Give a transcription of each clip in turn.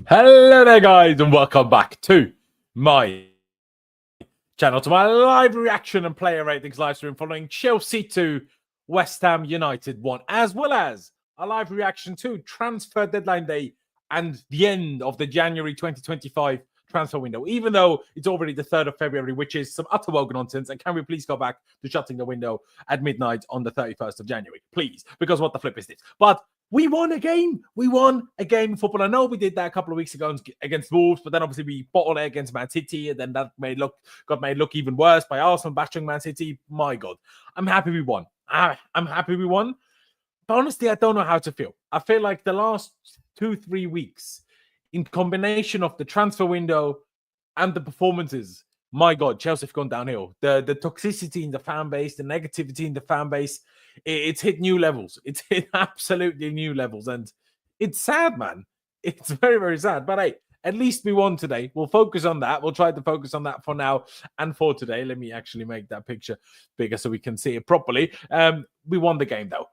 Hello there, guys, and welcome back to my channel, to my live reaction and player ratings live stream following Chelsea 2, West Ham United 1, as well as a live reaction to transfer deadline day and the end of the January 2025 transfer window, even though it's already the 3rd of February, which is some utter woke nonsense. And can we please go back to shutting the window at midnight on the 31st of January, please? Because what the flip is this? But we won a game. We won a game of football. I know we did that a couple of weeks ago against Wolves, but then obviously we bottled it against Man City, and then that got made look even worse by Arsenal bashing Man City. My God, I'm happy we won. I'm happy we won. But honestly, I don't know how to feel. I feel like the last 2-3 weeks, in combination of the transfer window and the performances, my God, Chelsea have gone downhill. The toxicity in the fan base, the negativity in the fan base, it's hit new levels. It's hit absolutely new levels. And it's sad, man. It's very, very sad. But hey, at least we won today. We'll focus on that. We'll try to focus on that for now and for today. Let me actually make that picture bigger so we can see it properly. We won the game, though.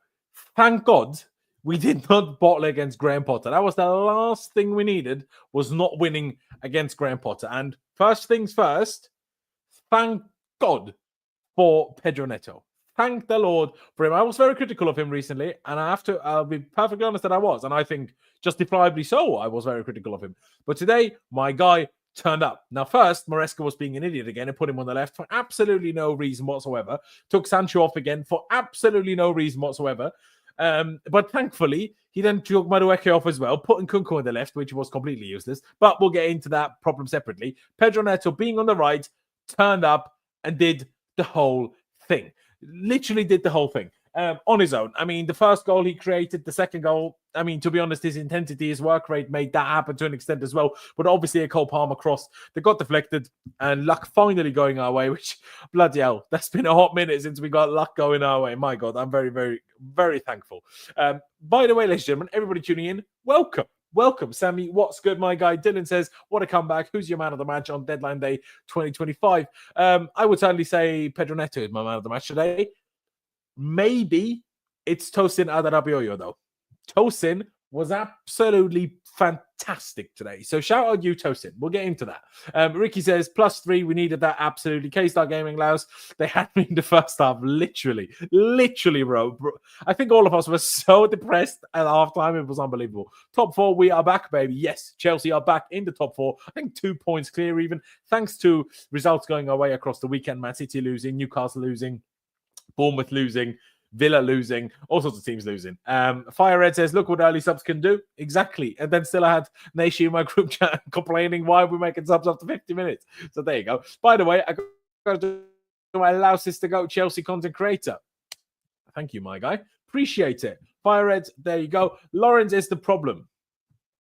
Thank God we did not bottle against Graham Potter. That was the last thing we needed, was not winning against Graham Potter. And first things first, thank God for Pedro Neto. Thank the Lord for him. I was very critical of him recently, and I'll be perfectly honest that I was, and I think justifiably so, I was very critical of him. But today, my guy turned up. Now, first, Maresca was being an idiot again and put him on the left for absolutely no reason whatsoever. Took Sancho off again for absolutely no reason whatsoever. But thankfully, he then took Madueke off as well, putting Nkunku on the left, which was completely useless. But we'll get into that problem separately. Pedro Neto, being on the right, turned up and did the whole thing. Literally did the whole thing on his own. I mean, the first goal he created, the second goal, I mean, to be honest, his intensity, his work rate made that happen to an extent as well. But obviously a Cole Palmer cross that got deflected and luck finally going our way, which, bloody hell, that's been a hot minute since we got luck going our way. My God, I'm very, very, very thankful. By the way, ladies and gentlemen, everybody tuning in, welcome. Welcome, Sammy. What's good, my guy? Dylan says, what a comeback. Who's your man of the match on deadline day 2025? I would certainly say Pedro Neto is my man of the match today. Maybe it's Tosin Adarabioyo, though. Tosin was absolutely fantastic today. So shout out you, Tosin. We'll get into that. Ricky says, +3. We needed that absolutely. K-Star Gaming Laos. They had me in the first half. Literally, bro. I think all of us were so depressed at halftime. It was unbelievable. Top 4, we are back, baby. Yes, Chelsea are back in the top 4. I think 2 points clear even. Thanks to results going our way across the weekend. Man City losing, Newcastle losing, Bournemouth losing, Villa losing, all sorts of teams losing. Fire Red says, look what early subs can do. Exactly. And then still I had Naishi in my group chat complaining why we're making subs after 50 minutes. So there you go. By the way, I got to do my loudest to go Chelsea content creator. Thank you, my guy. Appreciate it. Fire Red, there you go. Laurenz is the problem.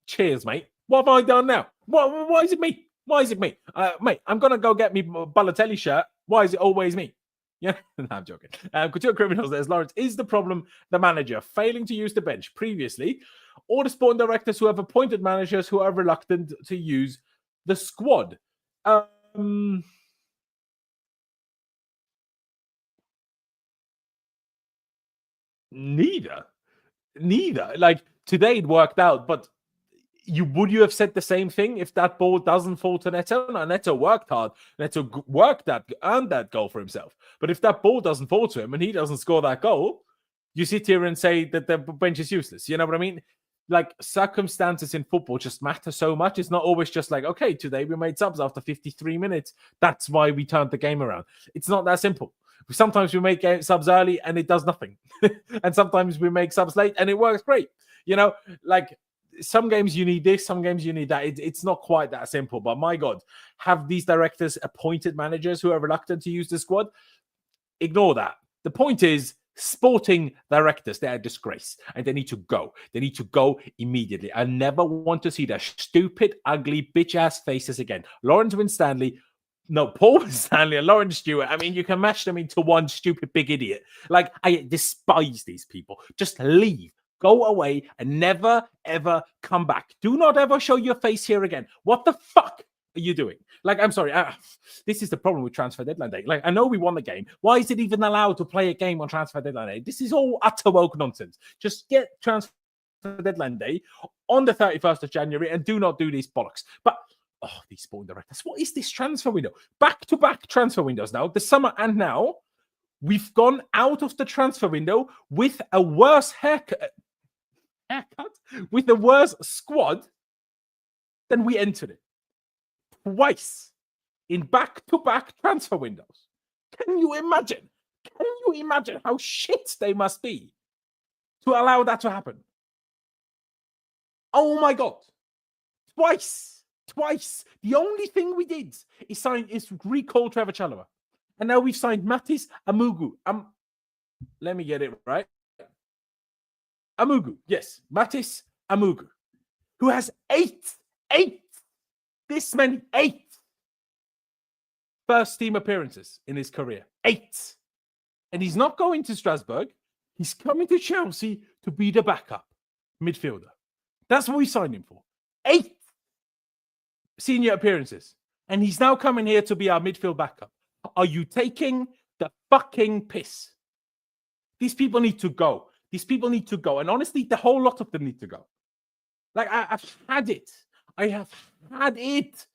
Cheers, mate. What have I done now? Why is it me? Why is it me? Mate, I'm going to go get me Balotelli shirt. Why is it always me? Yeah, no, I'm joking. Couture Criminals, there's Laurenz. Is the problem the manager failing to use the bench previously, or the sporting directors who have appointed managers who are reluctant to use the squad? Neither. Like, today it worked out, but would you have said the same thing if that ball doesn't fall to Neto? No, Neto worked hard. Neto earned that goal for himself. But if that ball doesn't fall to him and he doesn't score that goal, you sit here and say that the bench is useless. You know what I mean? Like, circumstances in football just matter so much. It's not always just like, okay, today we made subs after 53 minutes. That's why we turned the game around. It's not that simple. Sometimes we make subs early and it does nothing. And sometimes we make subs late and it works great. You know, like, some games you need this, some games you need that. It's not quite that simple. But my God, have these directors appointed managers who are reluctant to use the squad? Ignore that. The point is, sporting directors, they're a disgrace and they need to go. They need to go immediately. I never want to see their stupid, ugly, bitch-ass faces again. Lawrence Winstanley, no, Paul Winstanley and Lauren Stewart. I mean, you can mash them into one stupid big idiot. Like, I despise these people. Just leave. Go away and never, ever come back. Do not ever show your face here again. What the fuck are you doing? Like, I'm sorry. This is the problem with transfer deadline day. Like, I know we won the game. Why is it even allowed to play a game on transfer deadline day? This is all utter woke nonsense. Just get transfer deadline day on the 31st of January and do not do these bollocks. But, these sporting directors, what is this transfer window? Back-to-back transfer windows now, the summer and now. We've gone out of the transfer window with a worse haircut, with a worse squad than we entered it. Twice in back-to-back transfer windows. Can you imagine? Can you imagine how shit they must be to allow that to happen? Oh my God. Twice. The only thing we did is recall Trevor Chalobah. And now we've signed Matis Amugu. Let me get it right. Amugu. Yes. Matis Amugu. Who has eight first team appearances in his career. 8. And he's not going to Strasbourg. He's coming to Chelsea to be the backup midfielder. That's what we signed him for. 8 senior appearances. And he's now coming here to be our midfield backup. Are you taking the fucking piss? These people need to go. And honestly, the whole lot of them need to go. Like, I've had it. I have had it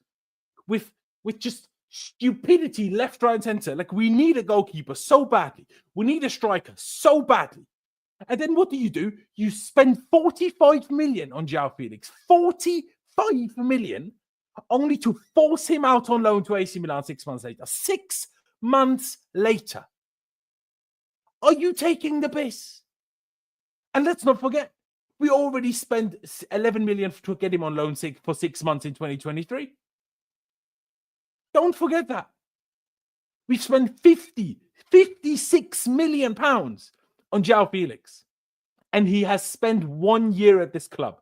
with just stupidity left, right, and center. Like, we need a goalkeeper so badly. We need a striker so badly. And then what do? You spend 45 million on Joao Felix. 45 million only to force him out on loan to AC Milan 6 months later. 6 months later. Are you taking the piss? And let's not forget, we already spent 11 million to get him on loan for 6 months in 2023. Don't forget that. We've spent 56 million pounds on Joao Felix. And he has spent 1 year at this club.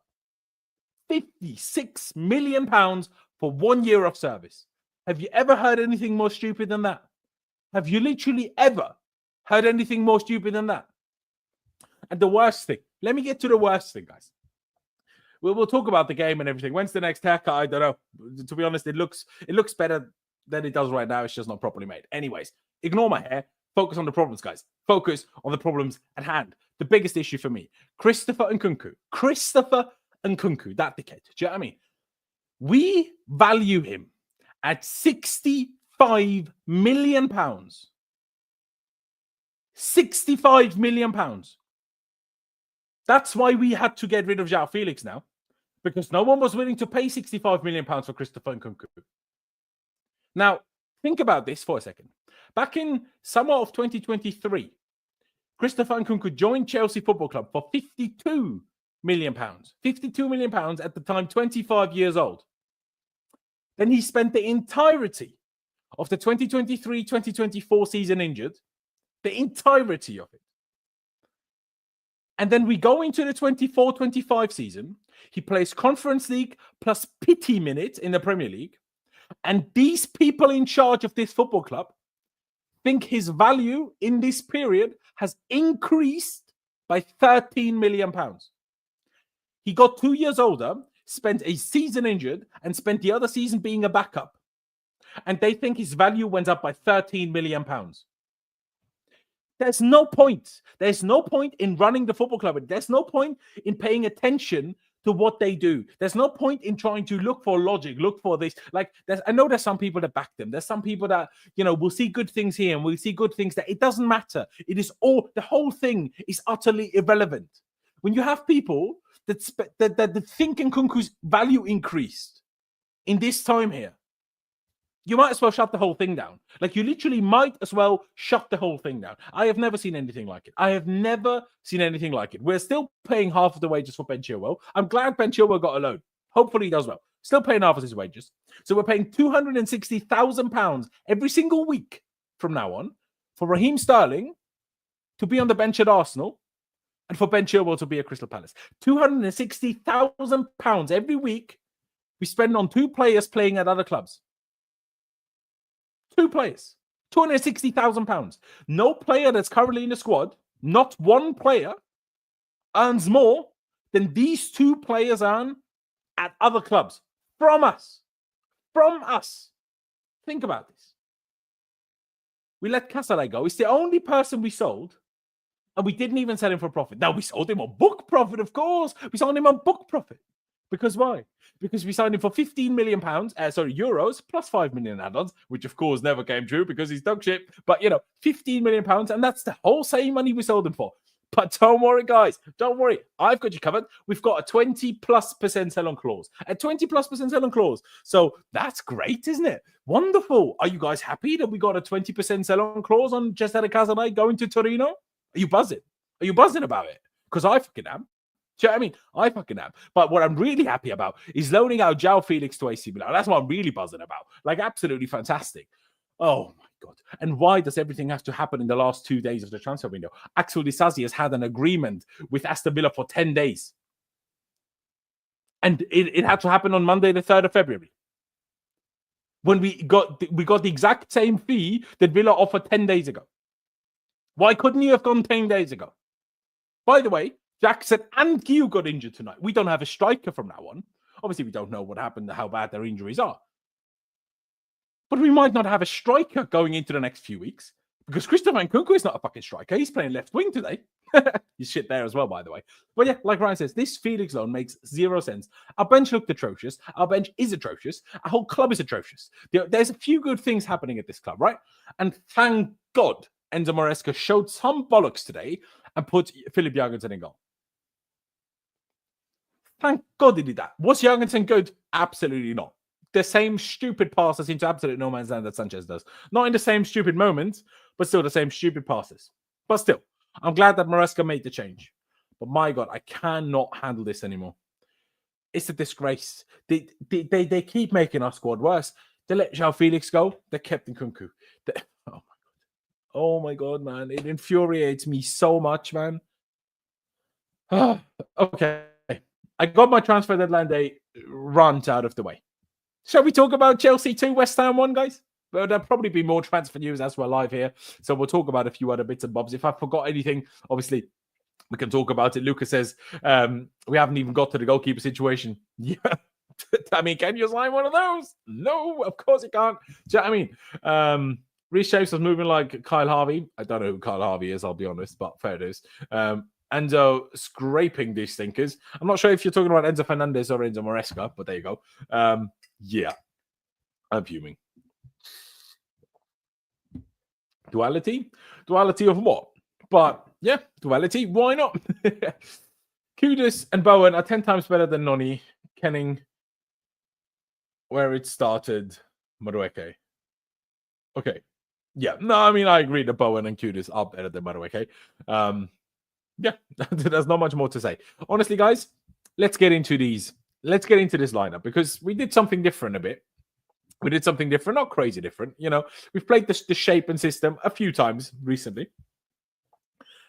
56 million pounds for 1 year of service. Have you ever heard anything more stupid than that? Have you literally ever heard anything more stupid than that? And the worst thing, let me get to the worst thing, guys. We'll talk about the game and everything. When's the next haircut? I don't know. To be honest, it looks better than it does right now. It's just not properly made. Anyways, ignore my hair. Focus on the problems, guys. Focus on the problems at hand. The biggest issue for me, Christopher Nkunku, that dickhead. Do you know what I mean? We value him at 65 million pounds. 65 million pounds. That's why we had to get rid of Joao Felix now, because no one was willing to pay 65 million pounds for Christopher Nkunku. Now, think about this for a second. Back in summer of 2023, Christopher Nkunku joined Chelsea Football Club for 52 million pounds. 52 million pounds at the time, 25 years old. Then he spent the entirety of the 2023-2024 season injured. The entirety of it. And then we go into the 24-25 season. He plays Conference League plus pity minutes in the Premier League. And these people in charge of this football club think his value in this period has increased by 13 million pounds. He got 2 years older, spent a season injured, and spent the other season being a backup. And they think his value went up by 13 million pounds. There's no point. There's no point in running the football club. There's no point in paying attention to what they do. There's no point in trying to look for logic, look for this. Like, I know there's some people that back them. There's some people that, will see good things here and we'll see good things there. It doesn't matter. It is all, the whole thing is utterly irrelevant. When you have people that think Nkunku's value increased in this time here, you might as well shut the whole thing down. Like, you literally might as well shut the whole thing down. I have never seen anything like it. I have never seen anything like it. We're still paying half of the wages for Ben Chilwell. I'm glad Ben Chilwell got a loan. Hopefully he does well. Still paying half of his wages. So we're paying £260,000 every single week from now on for Raheem Sterling to be on the bench at Arsenal and for Ben Chilwell to be at Crystal Palace. £260,000 every week we spend on 2 players playing at other clubs. 2 players, £260,000. No player that's currently in the squad, not one player, earns more than these 2 players earn at other clubs. From us. Think about this. We let Casadei go. It's the only person we sold, and we didn't even sell him for profit. Now, we sold him on book profit, of course. We sold him on book profit. Because why? Because we signed him for €15 million, euros, plus 5 million add-ons, which of course never came true because he's dog shit. But, £15 million, and that's the whole same money we sold him for. But don't worry, guys. Don't worry. I've got you covered. We've got a 20+% sell-on clause. A 20+% sell-on clause. So that's great, isn't it? Wonderful. Are you guys happy that we got a 20% sell-on clause on Cesare Casanei going to Torino? Are you buzzing? Are you buzzing about it? Because I fucking am. Do you know what I mean? I fucking am. But what I'm really happy about is loaning out Joao Felix to AC Milan. That's what I'm really buzzing about. Like, absolutely fantastic. Oh, my God. And why does everything have to happen in the last 2 days of the transfer window? Axel Disasi has had an agreement with Aston Villa for 10 days. And it had to happen on Monday, the 3rd of February. When we got the exact same fee that Villa offered 10 days ago. Why couldn't you have gone 10 days ago? By the way, Jackson and Gio got injured tonight. We don't have a striker from now on. Obviously, we don't know what happened, how bad their injuries are. But we might not have a striker going into the next few weeks because Christopher Nkunku is not a fucking striker. He's playing left wing today. He's shit there as well, by the way. But yeah, like Ryan says, this Felix loan makes 0 sense. Our bench looked atrocious. Our bench is atrocious. Our whole club is atrocious. There's a few good things happening at this club, right? And thank God Enzo Maresca showed some bollocks today and put Philip Jorgensen in goal. Thank God he did that. Was Jorgensen good? Absolutely not. The same stupid passes into absolute no man's land that Sanchez does. Not in the same stupid moments, but still the same stupid passes. But still, I'm glad that Maresca made the change. But my God, I cannot handle this anymore. It's a disgrace. They keep making our squad worse. They let Joao Felix go. They kept Nkunku. Oh my God, man. It infuriates me so much, man. Okay. I got my transfer deadline day rant out of the way. Shall we talk about Chelsea 2, West Ham 1, guys? Well, there'll probably be more transfer news as we're live here. So we'll talk about a few other bits and bobs. If I forgot anything, obviously, we can talk about it. Lucas says, we haven't even got to the goalkeeper situation. Yeah. I mean, can you sign one of those? No, of course you can't. Do you know what I mean? Reece James was moving like Kyle Harvey. I don't know who Kyle Harvey is, I'll be honest, but fair it is. Enzo scraping these thinkers. I'm not sure if you're talking about Enzo Fernandez or Enzo Maresca, but there you go. Yeah, I'm fuming. Duality of what? But yeah, duality. Why not? Kudus and Bowen are 10 times better than Noni, Kenning, where it started, Madueke. Okay. Yeah, no, I mean, I agree that Bowen and Kudus are better than Madueke. Yeah, there's not much more to say. Honestly, guys, let's get into these. Let's get into this lineup because we did something different a bit. We did something different, not crazy different. We've played the shape and system a few times recently.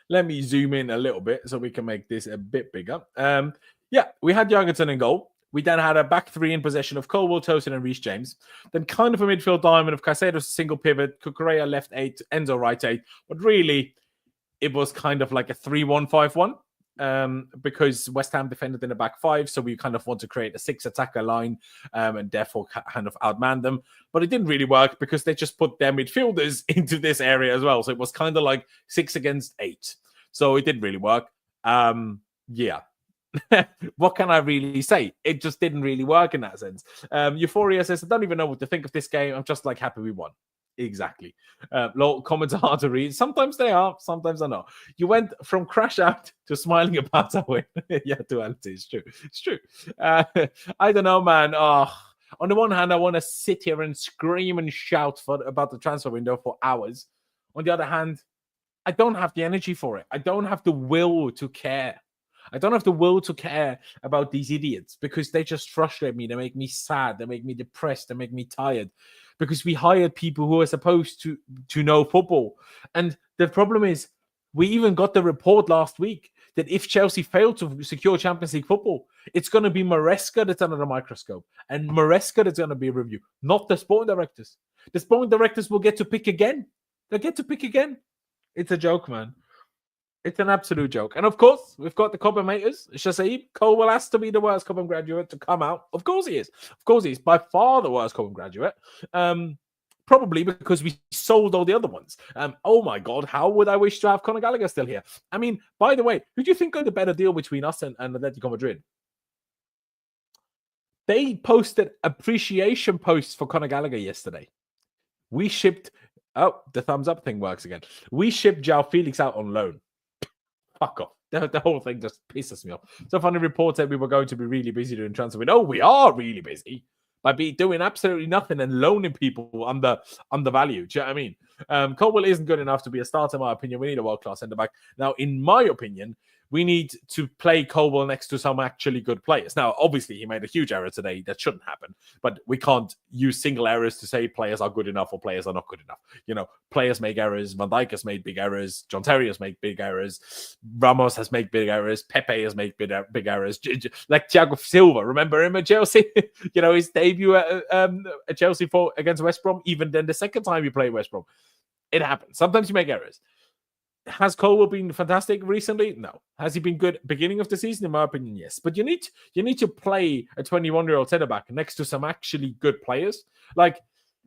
Let me zoom in a little bit so we can make this a bit bigger. Yeah, we had Jorgensen in goal. We then had a back three in possession of Colwill, Tosin, and Reece James. Then kind of a midfield diamond of Caicedo single pivot, Cucurella left 8, Enzo right 8. But really, it was kind of like a 3-1-5-1 because West Ham defended in the back 5. So we kind of want to create a 6 attacker line and therefore kind of outman them. But it didn't really work because they just put their midfielders into this area as well. So it was kind of like 6 against 8. So it didn't really work. Yeah. What can I really say? It just didn't really work in that sense. Euphoria says, I don't even know what to think of this game. I'm just like happy we won. Exactly. Comments are hard to read. Sometimes they are, sometimes they're not. You went from crash out to smiling about our win. Yeah, duality. It's true. It's true. I don't know, man. On the one hand, I want to sit here and scream and shout about the transfer window for hours. On the other hand, I don't have the energy for it. I don't have the will to care. I don't have the will to care about these idiots because they just frustrate me. They make me sad. They make me depressed. They make me tired because we hired people who are supposed to know football. And the problem is we even got the report last week that if Chelsea fail to secure Champions League football, it's going to be Maresca that's under the microscope and Maresca that's going to be reviewed, not the sporting directors. The sporting directors will get to pick again. They'll get to pick again. It's a joke, man. It's an absolute joke. And of course, we've got the Cobham haters. Shasaib, Colwill has to be the worst Cobham graduate to come out. Of course he is. Of course he is. By far the worst Cobham graduate. Probably because we sold all the other ones. Oh my God, how would I wish to have Conor Gallagher still here? I mean, by the way, who do you think got the better deal between us and Atletico Madrid? They posted appreciation posts for Conor Gallagher yesterday. We shipped... Oh, the thumbs up thing works again. We shipped Joao Felix out on loan. Fuck off. The whole thing just pisses me off. So funny report said we were going to be really busy doing transfer window. Oh, we are really busy by doing absolutely nothing and loaning people under value. Do you know what I mean? Colwill isn't good enough to be a starter, in my opinion. We need a world-class centre-back. Now, in my opinion, we need to play Colwill next to some actually good players. Now, obviously, he made a huge error today. That shouldn't happen. But we can't use single errors to say players are good enough or players are not good enough. You know, players make errors. Van Dijk has made big errors. John Terry has made big errors. Ramos has made big errors. Pepe has made big errors. Like Thiago Silva, remember him at Chelsea? You know, his debut at Chelsea against West Brom. Even then, the second time you play West Brom, it happens. Sometimes you make errors. Has Colwill been fantastic recently? No. Has he been good beginning of the season? In my opinion, yes. But you need to play a 21-year-old centre-back next to some actually good players. Like,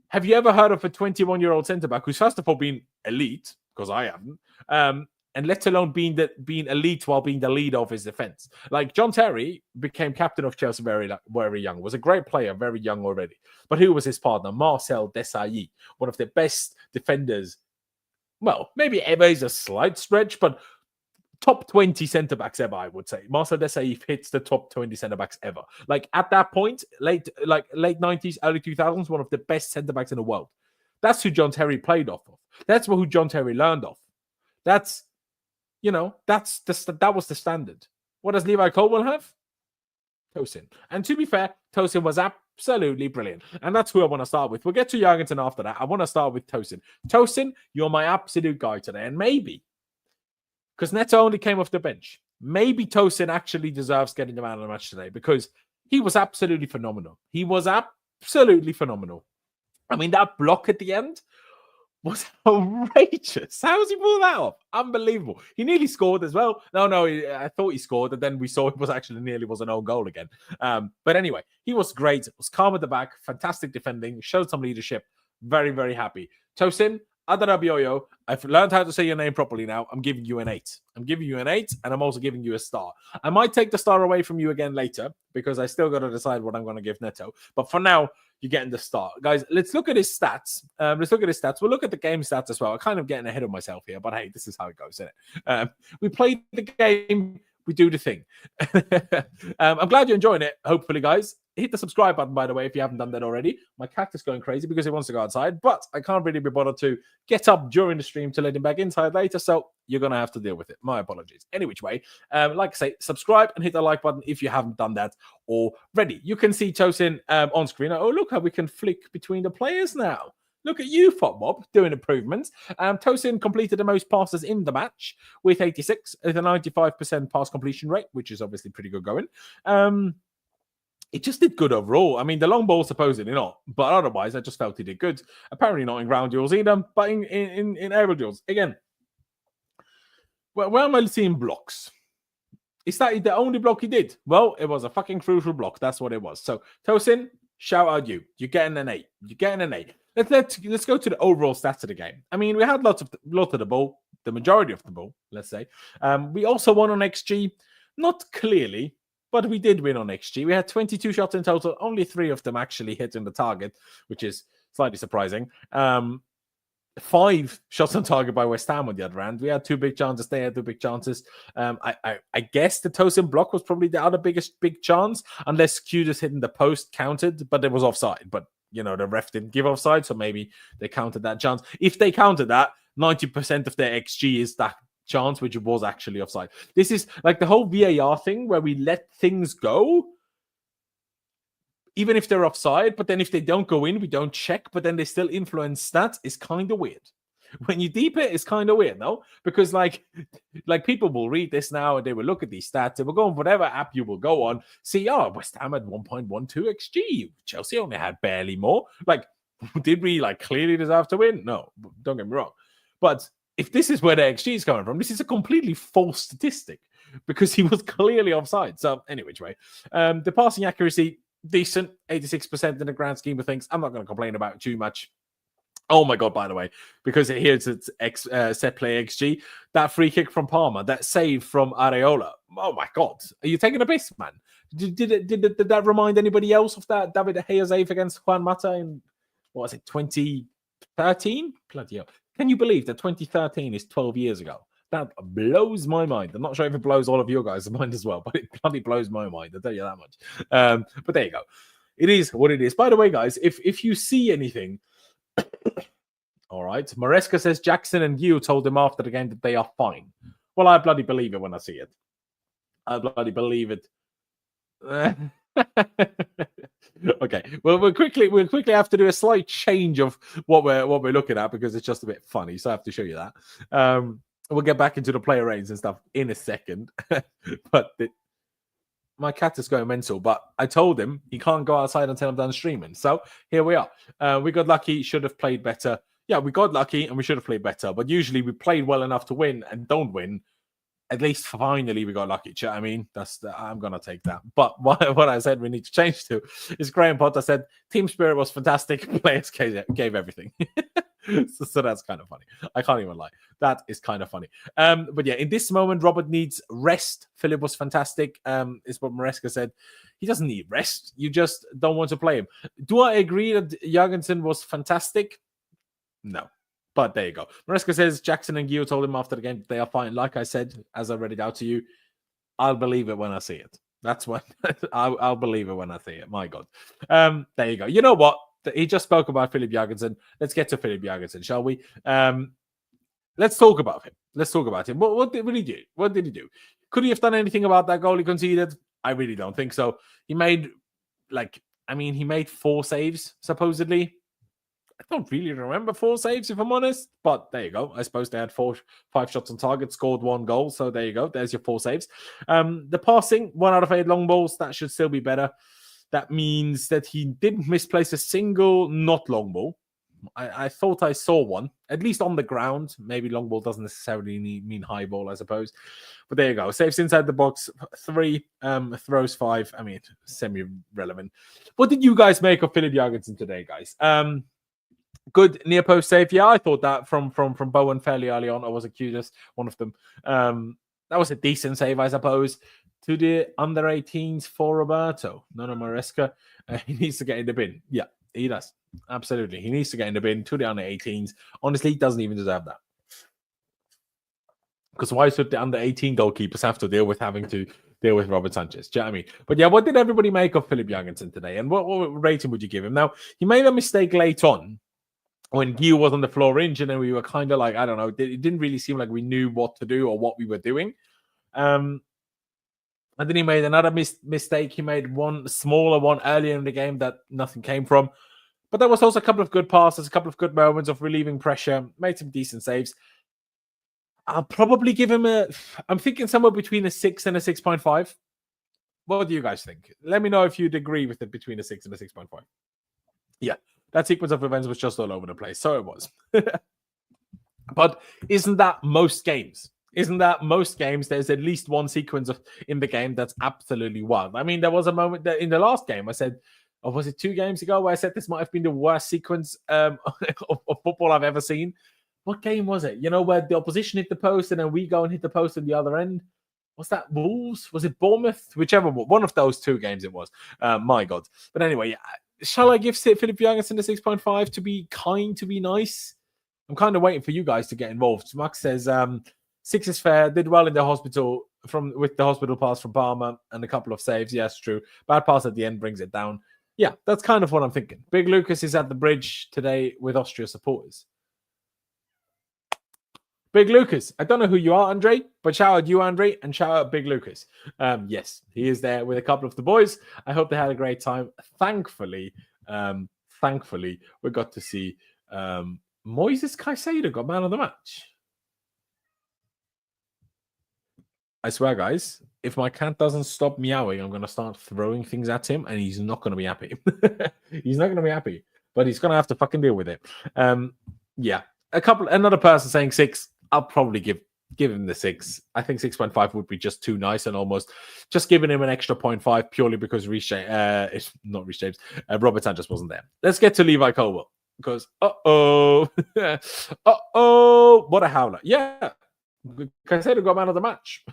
have you ever heard of a 21-year-old centre-back who's first of all been elite, because I haven't, and let alone being elite while being the leader of his defence? Like, John Terry became captain of Chelsea very young, was a great player, very young already. But who was his partner? Marcel Desailly, one of the best defenders. Well, maybe ever is a slight stretch, but top 20 centre-backs ever, I would say. Marcel Desailly hits the top 20 centre-backs ever. Like, at that point, late 90s, early 2000s, one of the best centre-backs in the world. That's who John Terry played off of. That's who John Terry learned off. That's, you know, that was the standard. What does Levi Colwill have? Tosin. And to be fair, Tosin was absolutely brilliant. And that's who I want to start with. We'll get to Jurgensen after that. I want to start with Tosin. Tosin, you're my absolute guy today. And maybe, because Neto only came off the bench, maybe Tosin actually deserves getting the man of the match today because he was absolutely phenomenal. He was absolutely phenomenal. I mean, that block at the end was outrageous. How does he pull that off? Unbelievable. He nearly scored as well. No, I thought he scored, and then we saw it was actually nearly was an own goal again. But anyway, he was great. Was calm at the back, fantastic defending, showed some leadership. Very, very happy. Tosin Adarabioyo, I've learned how to say your name properly now. I'm giving you an 8. I'm giving you an 8, and I'm also giving you a star. I might take the star away from you again later because I still got to decide what I'm going to give Neto. But for now, you're getting the star. Guys, let's look at his stats. We'll look at the game stats as well. I'm kind of getting ahead of myself here, but hey, this is how it goes, isn't it? We played the game. We do the thing. I'm glad you're enjoying it, hopefully, guys. Hit the subscribe button, by the way, if you haven't done that already. My cat is going crazy because he wants to go outside, but I can't really be bothered to get up during the stream to let him back inside later, so you're going to have to deal with it. My apologies. Any which way, like I say, subscribe and hit the like button if you haven't done that already. You can see Tosin on screen. Oh, look how we can flick between the players now. Look at you, FOTMob, doing improvements. Tosin completed the most passes in the match with 86, with a 95% pass completion rate, which is obviously pretty good going. It just did good overall. I mean, the long ball supposedly not, but otherwise, I just felt he did good. Apparently not in ground duels either, but in aerial duels. Again, where am I seeing blocks? Is that the only block he did? Well, it was a fucking crucial block. That's what it was. So, Tosin, shout out you. You're getting an 8. You're getting an 8. Let's go to the overall stats of the game. I mean, we had lot of the ball, the majority of the ball, let's say. We also won on XG, not clearly, but we did win on XG. We had 22 shots in total. Only 3 of them actually hitting the target, which is slightly surprising. 5 shots on target by West Ham on the other end. We had 2 big chances. They had 2 big chances. I guess the Tosin block was probably the other biggest big chance, unless Kudus hitting the post counted, but it was offside. But, you know, the ref didn't give offside, so maybe they counted that chance. If they counted that, 90% of their XG is that chance, which was actually offside. This is like the whole VAR thing where we let things go, even if they're offside, but then if they don't go in, we don't check, but then they still influence stats. Is kind of weird. When you deep it's kind of weird, no? Because like people will read this now and they will look at these stats. They will go on whatever app you will go on, see, West Ham had 1.12 XG. Chelsea only had barely more. Like, did we clearly deserve to win? No, don't get me wrong. But if this is where the XG is coming from, this is a completely false statistic because he was clearly offside. So anyway, the passing accuracy, decent, 86% in the grand scheme of things. I'm not going to complain about it too much. Oh my God, by the way, because here's its set play XG, that free kick from Palmer, that save from Areola. Oh my God. Are you taking a piss, man? Did that remind anybody else of that David De Gea save against Juan Mata in, what was it, 2013? Bloody hell. Can you believe that 2013 is 12 years ago? That blows my mind. I'm not sure if it blows all of your guys' mind as well, but it bloody blows my mind. I'll tell you that much. But there you go. It is what it is. By the way, guys, if you see anything, all right, Maresca says Jackson and Yu told him after the game that they are fine. Well, I bloody believe it when I see it. I bloody believe it. Okay, well, we'll quickly have to do a slight change of what we're looking at because it's just a bit funny. So I have to show you that. We'll get back into the player ratings and stuff in a second. But my cat is going mental. But I told him he can't go outside until I'm done streaming. So here we are. We got lucky. Should have played better. Yeah, we got lucky and we should have played better. But usually we played well enough to win and don't win. At least finally we got lucky. I mean, I'm going to take that. But what I said we need to change to is Graham Potter said, team spirit was fantastic. Players gave everything. So that's kind of funny. I can't even lie. That is kind of funny. But yeah, in this moment, Robert needs rest. Philip was fantastic, is what Maresca said. He doesn't need rest. You just don't want to play him. Do I agree that Jorgensen was fantastic? No. But there you go. Maresca says Jackson and Gio told him after the game they are fine. Like I said, as I read it out to you, I'll believe it when I see it. That's what I'll believe it when I see it. My God. There you go. You know what? He just spoke about Philip Jorgensen. Let's get to Philip Jorgensen, shall we? Let's talk about him. Let's talk about him. What did he do? What did he do? Could he have done anything about that goal he conceded? I really don't think so. He made, he made 4 saves, supposedly. I don't really remember 4 saves, if I'm honest. But there you go. I suppose they had 5 shots on target, scored 1 goal. So there you go. There's your 4 saves. The passing, 1 out of 8 long balls. That should still be better. That means that he didn't misplace a single not long ball. I thought I saw one, at least on the ground. Maybe long ball doesn't necessarily mean high ball, I suppose. But there you go. Saves inside the box, 3, throws 5. I mean, semi-relevant. What did you guys make of Philip Jorgensen today, guys? Good near post save. Yeah, I thought that from Bowen fairly early on. I was accused as one of them. That was a decent save, I suppose. To the under 18s for Roberto. No, Maresca. He needs to get in the bin. Yeah, he does. Absolutely. He needs to get in the bin to the under 18s. Honestly, he doesn't even deserve that. Because why should the under 18 goalkeepers have to deal with having to deal with Robert Sanchez? Do you know what I mean? But yeah, what did everybody make of Philip Jorgensen today? And what rating would you give him? Now, he made a mistake late on when Gil was on the floor injured and we were kind of like, I don't know, it didn't really seem like we knew what to do or what we were doing. And then he made another mistake. He made one smaller one earlier in the game that nothing came from. But there was also a couple of good passes, a couple of good moments of relieving pressure, made some decent saves. I'll probably give him I'm thinking somewhere between a 6 and a 6.5. What do you guys think? Let me know if you'd agree with it between a 6 and a 6.5. Yeah, that sequence of events was just all over the place. So it was. But isn't that most games? Isn't that most games? There's at least one sequence in the game that's absolutely wild. I mean, there was a moment that in the last game I said, or was it 2 games ago, where I said this might have been the worst sequence of football I've ever seen? What game was it? You know, where the opposition hit the post and then we go and hit the post at the other end? Was that Wolves? Was it Bournemouth? Whichever one of those 2 games it was. My God. But anyway, shall I give Philip Jorgensen a 6.5 to be kind, to be nice? I'm kind of waiting for you guys to get involved. Max says 6 is fair. Did well in the hospital with the hospital pass from Palmer and a couple of saves. Yes, true. Bad pass at the end brings it down. Yeah, that's kind of what I'm thinking. Big Lucas is at the bridge today with Austria supporters. Big Lucas. I don't know who you are, Andre, but shout out you, Andre, and shout out Big Lucas. Yes, he is there with a couple of the boys. I hope they had a great time. Thankfully, we got to see Moises Caicedo got man of the match. I swear, guys, if my cat doesn't stop meowing, I'm going to start throwing things at him, and he's not going to be happy. He's not going to be happy, but he's going to have to fucking deal with it. Yeah, another person saying 6. I'll probably give him the 6. I think 6.5 would be just too nice and almost just giving him an extra 0.5 purely because Robert Sanchez wasn't there. Let's get to Levi Colwill. Because, what a howler. Yeah, Caicedo got man of the match.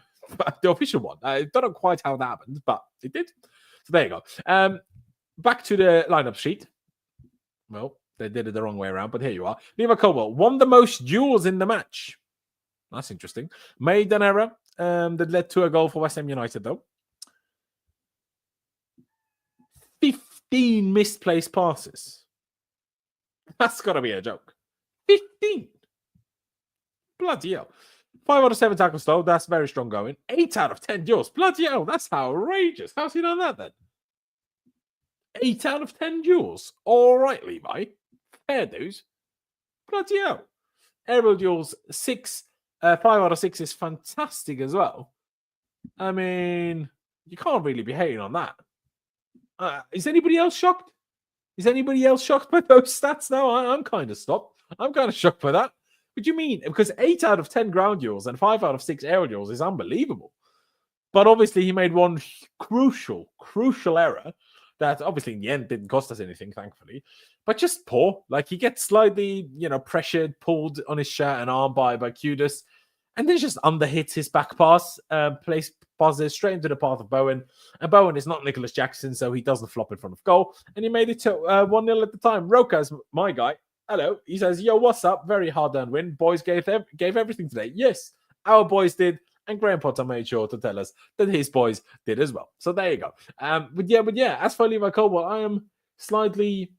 The official one. I don't know quite how that happened, but it did. So there you go. Back to the lineup sheet. Well, they did it the wrong way around, but here you are. Levi Colwill won the most duels in the match. That's interesting. Made an error that led to a goal for West Ham United, though. 15 misplaced passes. That's got to be a joke. 15. Bloody hell. 5 out of 7 tackles, though. That's very strong going. 8 out of 10 duels. Bloody hell. That's outrageous. How's he done that, then? 8 out of 10 duels. All right, Levi. Fair dues. Bloody hell. Aerial duels, 6. 5 out of 6 is fantastic as well. I mean, you can't really be hating on that. Is anybody else shocked? Is anybody else shocked by those stats? No, I'm kind of stopped. I'm kind of shocked by that. What do you mean? Because 8 out of 10 ground duels and 5 out of 6 aerial duels is unbelievable. But obviously, he made one crucial error that obviously in the end didn't cost us anything, thankfully. But just poor. Like, he gets slightly, pressured, pulled on his shirt and arm by Kudus, and then just underhits his back pass, passes straight into the path of Bowen. And Bowen is not Nicholas Jackson, so he doesn't flop in front of goal. And he made it to 1-0 at the time. Roka's my guy. Hello. He says, yo, what's up? Very hard-earned win. Boys gave everything today. Yes, our boys did. And Graham Potter made sure to tell us that his boys did as well. So there you go. But yeah. As for Levi Colwill, I am slightly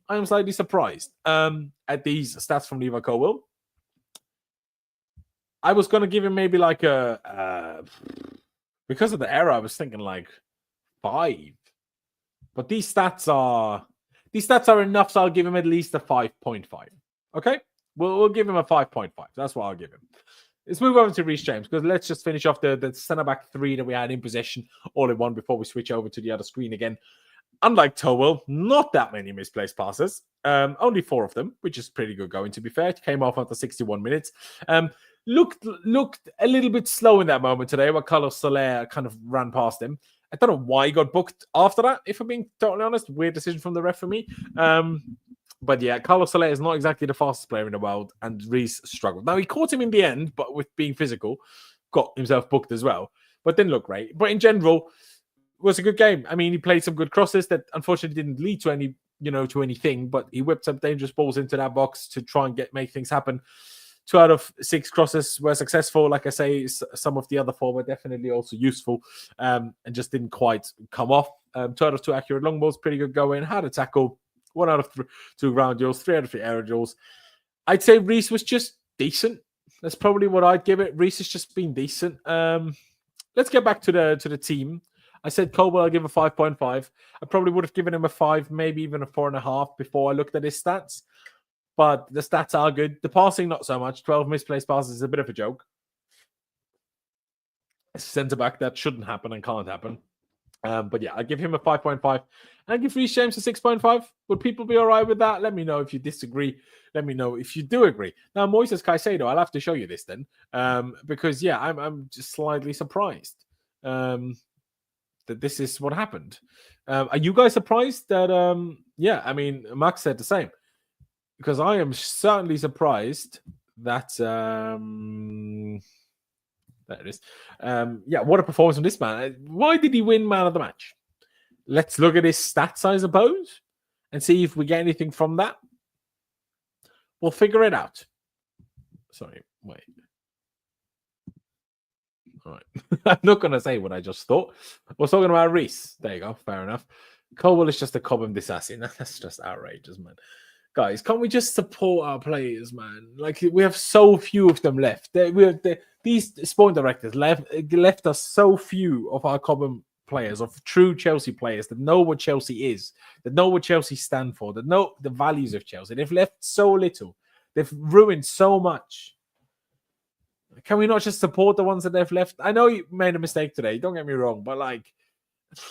surprised at these stats from Levi Colwill. I was going to give him maybe like because of the error, I was thinking like 5. But these stats are enough, so I'll give him at least a 5.5. Okay? We'll give him a 5.5. That's what I'll give him. Let's move over to Reece James, because let's just finish off the centre-back 3 that we had in possession all in one before we switch over to the other screen again. Unlike Colwill, not that many misplaced passes. Only 4 of them, which is pretty good going, to be fair. It came off after 61 minutes. Looked a little bit slow in that moment today, where Carlos Soler kind of ran past him. I don't know why he got booked after that, if I'm being totally honest. Weird decision from the ref for me. But yeah, Carlos Soler is not exactly the fastest player in the world, and Reece struggled. Now, he caught him in the end, but with being physical, got himself booked as well. But didn't look great. But in general, it was a good game. I mean, he played some good crosses that unfortunately didn't lead to any, to anything, but he whipped some dangerous balls into that box to try and make things happen. 2 out of 6 crosses were successful. Like I say, some of the other 4 were definitely also useful and just didn't quite come off. 2 out of 2 accurate long balls, pretty good going. Had a tackle. 1 out of 2 ground duels, 3 out of 3 aerial duels. I'd say Reece was just decent. That's probably what I'd give it. Reece has just been decent. Let's get back to the team. I said Colwill, I'll give a 5.5. I probably would have given him a 5, maybe even a 4.5 before I looked at his stats. But the stats are good. The passing, not so much. 12 misplaced passes is a bit of a joke. Centre-back, that shouldn't happen and can't happen. But yeah, I give him a 5.5. And give Reece James a 6.5. Would people be all right with that? Let me know if you disagree. Let me know if you do agree. Now, Moises Caicedo, I'll have to show you this then. Because, yeah, I'm just slightly surprised that this is what happened. Are you guys surprised that, yeah, I mean, Max said the same. Because I am certainly surprised that there it is. Yeah, what a performance from this man. Why did he win man of the match? Let's look at his stats, I suppose, and see if we get anything from that. We'll figure it out. Sorry, wait. All right. I'm not going to say what I just thought. We're talking about Reece. There you go. Fair enough. Colwill is just a Cobham assassin. That's just outrageous, man. Guys, can't we just support our players, man? Like, we have so few of them left. These sporting directors left us so few of our Cobham players, of true Chelsea players that know what Chelsea is, that know what Chelsea stand for, that know the values of Chelsea. They've left so little. They've ruined so much. Can we not just support the ones that they've left? I know you made a mistake today. Don't get me wrong, but like,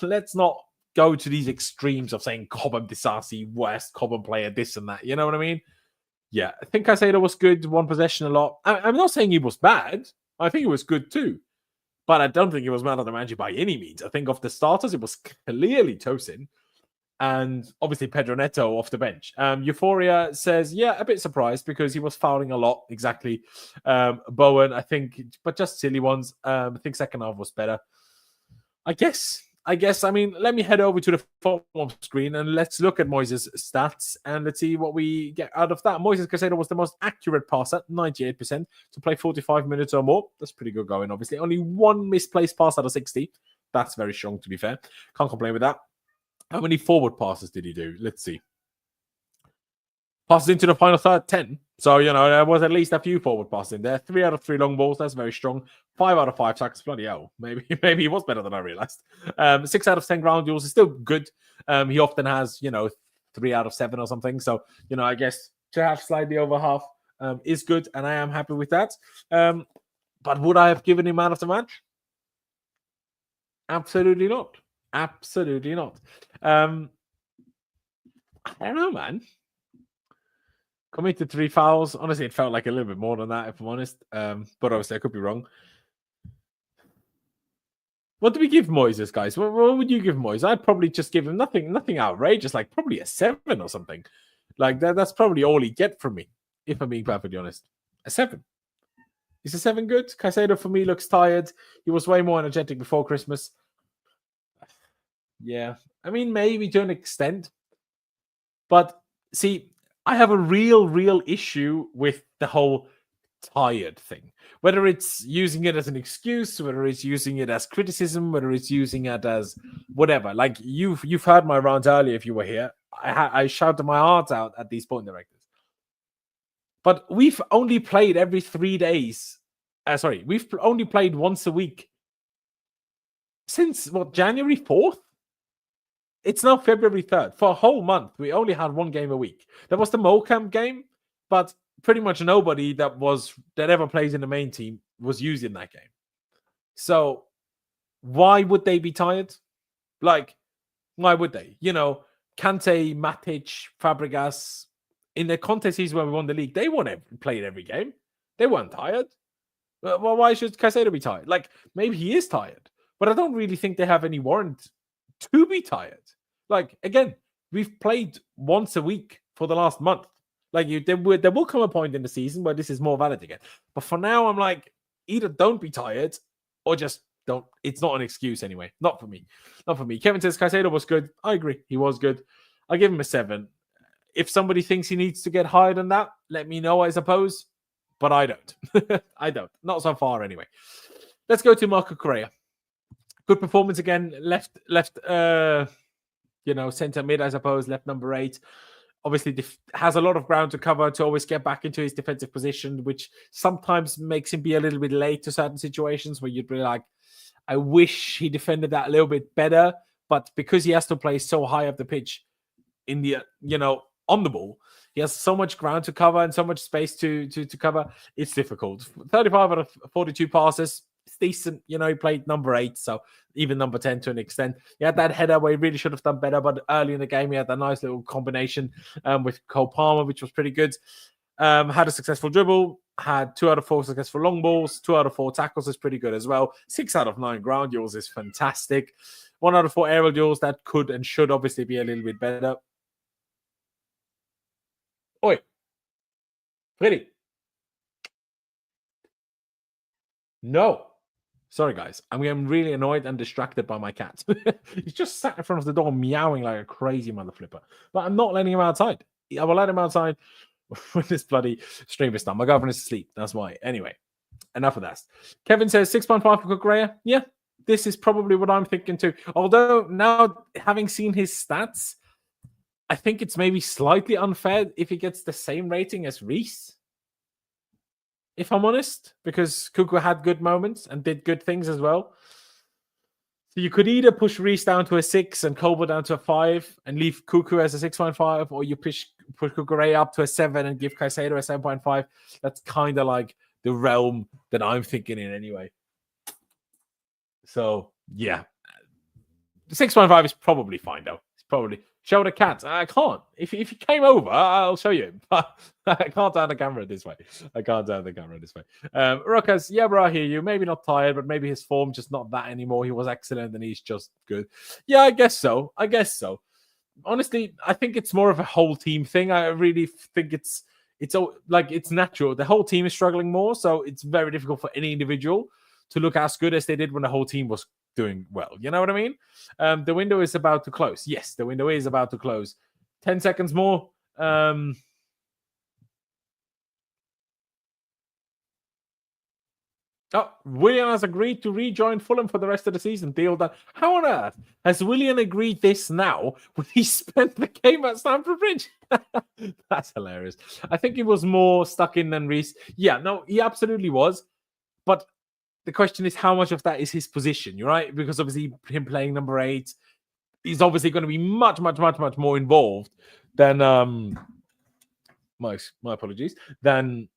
let's not go to these extremes of saying Cobham Disasi, worst Cobham player, this and that. You know what I mean? Yeah, I think Caicedo was good, one possession a lot. I'm not saying he was bad. I think he was good too. But I don't think he was man of the match by any means. I think of the starters, it was clearly Tosin. And obviously Pedro Neto off the bench. Euphoria says, yeah, a bit surprised because he was fouling a lot. Exactly. Bowen, I think, but just silly ones. I think second half was better. I guess. I mean, let me head over to the form screen and let's look at Moises' stats and let's see what we get out of that. Moises Caicedo was the most accurate passer, 98%, to play 45 minutes or more. That's pretty good going, obviously. Only one misplaced pass out of 60. That's very strong, to be fair. Can't complain with that. How many forward passes did he do? Let's see. Passes into the final third, 10. So, there was at least a few forward passes in there. 3 out of 3 long balls. That's very strong. 5 out of 5 tackles. Bloody hell. Maybe he was better than I realized. 6 out of 10 ground duels is still good. He often has, 3 out of 7 or something. So, I guess to have slightly over half is good. And I am happy with that. But would I have given him man of the match? Absolutely not. Absolutely not. I don't know, man. Committed 3 fouls. Honestly, it felt like a little bit more than that, if I'm honest. But obviously, I could be wrong. What do we give Moises, guys? What would you give Moises? I'd probably just give him nothing outrageous, like probably a 7 or something. Like that's probably all he get from me, if I'm being perfectly honest. A 7. Is a 7 good? Caicedo, for me, looks tired. He was way more energetic before Christmas. Yeah. I mean, maybe to an extent. But, see, I have a real issue with the whole tired thing. Whether it's using it as an excuse, whether it's using it as criticism, whether it's using it as whatever. Like, you've heard my rant earlier if you were here. I shouted my heart out at these point directors. But we've only played every 3 days. We've only played once a week. Since, January 4th? It's now February 3rd. For a whole month, we only had 1 game a week. There was the Mocamp game, but pretty much nobody that ever plays in the main team was used in that game. So why would they be tired? Like, why would they? Kante, Matic, Fabregas, in the contest season when we won the league, they weren't playing every game. They weren't tired. Well, why should Caicedo be tired? Like, maybe he is tired, but I don't really think they have any warrant to be tired. Like, again, we've played once a week for the last month. Like, there will come a point in the season where this is more valid again. But for now, I'm like, either don't be tired or just don't. It's not an excuse anyway. Not for me. Not for me. Kevin says Caicedo was good. I agree. He was good. I give him a 7. If somebody thinks he needs to get higher than that, let me know, I suppose. But I don't. I don't. Not so far anyway. Let's go to Marco Correa. Good performance again. Left, center mid, I suppose. Left number 8. Obviously, has a lot of ground to cover to always get back into his defensive position, which sometimes makes him be a little bit late to certain situations where you'd be like, I wish he defended that a little bit better. But because he has to play so high up the pitch in the, on the ball, he has so much ground to cover and so much space to cover. It's difficult. 35 out of 42 passes. It's decent. He played number 8, so even number 10 to an extent. He had that header where he really should have done better, but early in the game, he had a nice little combination with Cole Palmer, which was pretty good. Had a successful dribble, had 2 out of 4 successful long balls, 2 out of 4 tackles is pretty good as well. 6 out of 9 ground duels is fantastic. 1 out of 4 aerial duels, that could and should obviously be a little bit better. Oi. Freddy. No. Sorry, guys. I'm really annoyed and distracted by my cat. He's just sat in front of the door meowing like a crazy mother flipper. But I'm not letting him outside. I will let him outside when this bloody stream is done. My girlfriend is asleep. That's why. Anyway, enough of that. Kevin says 6.5 for Correa. Yeah, this is probably what I'm thinking too. Although now, having seen his stats, I think it's maybe slightly unfair if he gets the same rating as Reece. If I'm honest, because Cuckoo had good moments and did good things as well. So you could either push Reece down to a 6 and Colwill down to a 5 and leave Cuckoo as a 6.5, or you push Cuckoo up to a 7 and give Caicedo a 7.5. That's kind of like the realm that I'm thinking in anyway. So, yeah. The 6.5 is probably fine, though. It's probably... Show the cat. I can't. If he came over, I'll show you. But I can't turn the camera this way. Ruckus, yeah, bro, I hear you. Maybe not tired, but maybe his form just not that anymore. He was excellent and he's just good. Yeah, I guess so. honestly, I think it's more of a whole team thing. I really think it's natural. The whole team is struggling more, so it's very difficult for any individual to look as good as they did when the whole team was doing well. You know what I mean? The window is about to close. Yes, the window is about to close. 10 seconds more. Willian has agreed to rejoin Fulham for the rest of the season. Deal done. How on earth has Willian agreed this now when he spent the game at Stamford Bridge? That's hilarious. I think he was more stuck in than Reece. Yeah, no, he absolutely was. But the question is, how much of that is his position, right? Because obviously him playing number 8, he's obviously going to be much more involved than my apologies, than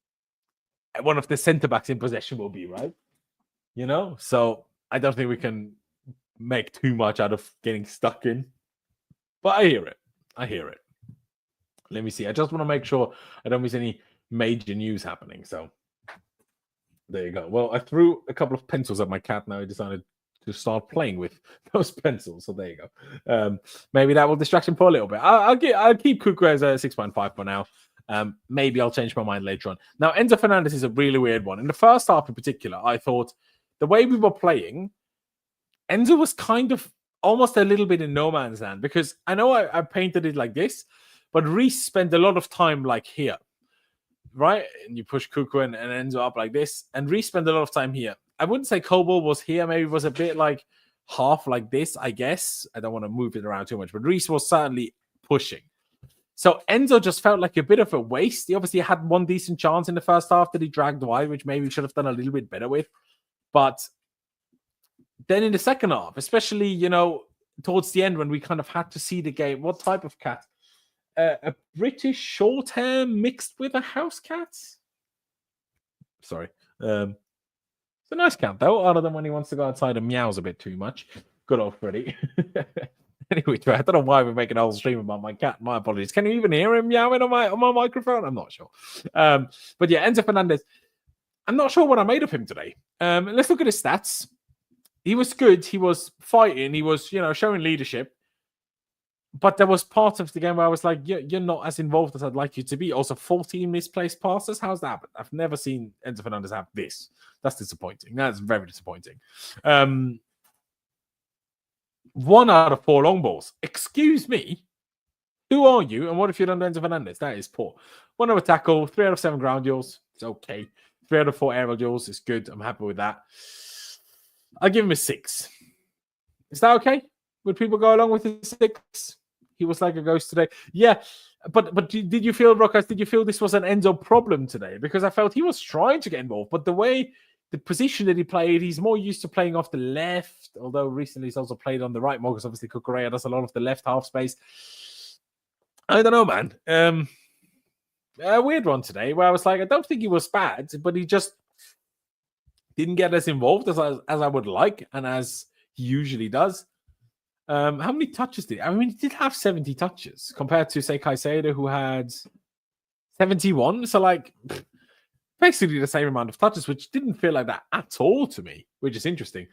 one of the centre backs in possession will be, right? You know, so I don't think we can make too much out of getting stuck in. But I hear it. Let me see. I just want to make sure I don't miss any major news happening. So there you go. Well, I threw a couple of pencils at my cat. Now he decided to start playing with those pencils. So there you go. Maybe that will distract him for a little bit. I'll keep Cuckoo as a 6.5 for now. Maybe I'll change my mind later on. Now, Enzo Fernandez is a really weird one. In the first half in particular, I thought the way we were playing, Enzo was kind of almost a little bit in no man's land, because I know I painted it like this, but Reece spent a lot of time like here, right? And you push Cuckoo and Enzo up like this, and Reece spent a lot of time here. I wouldn't say Colwill was here. Maybe it was a bit like half like this, I guess. I don't want to move it around too much, but Reece was certainly pushing. So Enzo just felt like a bit of a waste. He obviously had one decent chance in the first half that he dragged wide, which maybe he should have done a little bit better with. But then in the second half, especially, you know, towards the end when we kind of had to see the game, what type of cat? A British short hair mixed with a house cat? Sorry. It's a nice cat, though, other than when he wants to go outside and meows a bit too much. Good old Freddy. Anyway, I don't know why we're making a whole stream about my cat. My apologies. Can you even hear him meowing on my microphone? I'm not sure. But yeah, Enzo Fernandez. I'm not sure what I made of him today. Let's look at his stats. He was good. He was fighting. He was, you know, showing leadership. But there was part of the game where I was like, you're not as involved as I'd like you to be. Also, 14 misplaced passes. How's that? I've never seen Enzo Fernandez have this. That's disappointing. That's very disappointing. 1 out of 4 long balls. Excuse me. Who are you? And what if you're under Enzo Fernandez? That is poor. 1 out of tackle. 3 out of 7 ground duels. It's okay. 3 out of 4 aerial duels is good. I'm happy with that. I'll give him a 6. Is that okay? Would people go along with a 6? He was like a ghost today. Yeah, but did you feel, Rockers, did you feel this was an Enzo problem today? Because I felt he was trying to get involved, but the position that he played, he's more used to playing off the left, although recently he's also played on the right more, because obviously Cucurella does a lot of the left half space. I don't know, man. A weird one today where I was like, I don't think he was bad, but he just didn't get as involved as I would like and as he usually does. How many touches did he? I mean, he did have 70 touches compared to, say, Caicedo, who had 71. So, like, basically the same amount of touches, which didn't feel like that at all to me, which is interesting.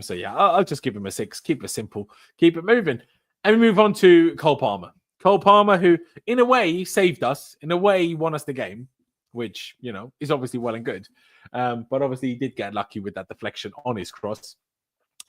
So, yeah, I'll just give him a 6. Keep it simple. Keep it moving. And we move on to Cole Palmer. Cole Palmer, who, in a way, saved us. In a way, he won us the game, which, you know, is obviously well and good. But obviously, he did get lucky with that deflection on his cross.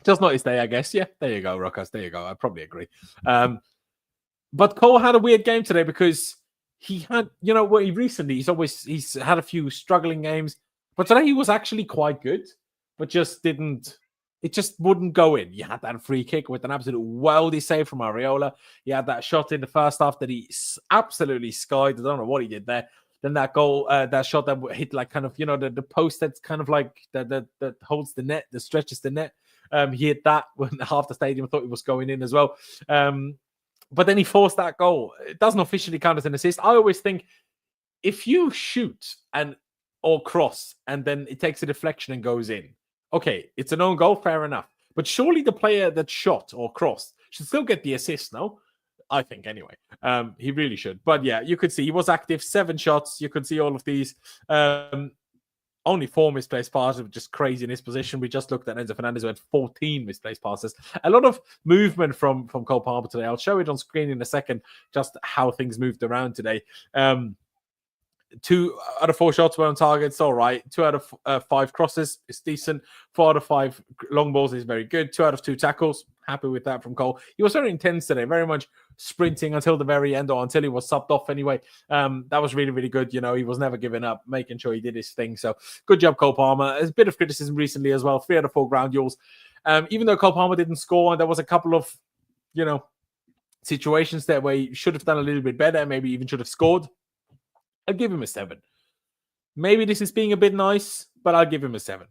Just not his day, I guess. Yeah, there you go, Rockers. There you go. I probably agree. But Cole had a weird game today because he had, you know, what he's had a few struggling games, but today he was actually quite good, but it just wouldn't go in. You had that free kick with an absolute worldy save from Areola. He had that shot in the first half that he absolutely skied. I don't know what he did there. Then that goal, that shot that hit like kind of, you know, the post that's kind of like that holds the net, that stretches the net. He hit that when half the stadium thought it was going in as well. But then he forced that goal. It doesn't officially count as an assist. I always think if you shoot or cross and then it takes a deflection and goes in, okay, it's an own goal, fair enough. But surely the player that shot or crossed should still get the assist, no? I think anyway. He really should. But yeah, you could see he was active, 7 shots. You could see all of these. only 4 misplaced passes, which is crazy in his position. We just looked at Enzo Fernandez, who had 14 misplaced passes. A lot of movement from Cole Palmer today. I'll show it on screen in a second, just how things moved around today. 2 out of 4 shots were on target. It's all right. 2 out of 5 crosses is decent. 4 out of 5 long balls is very good. 2 out of 2 tackles. Happy with that from Cole. He was very intense today, very much sprinting until the very end, or until he was subbed off anyway. That was really, really good. You know, he was never giving up, making sure he did his thing. So good job, Cole Palmer. There's a bit of criticism recently as well. 3 out of 4 ground duels. Even though Cole Palmer didn't score, and there was a couple of, you know, situations there where he should have done a little bit better, maybe even should have scored, I'll give him a 7. Maybe this is being a bit nice, but I'll give him a 7.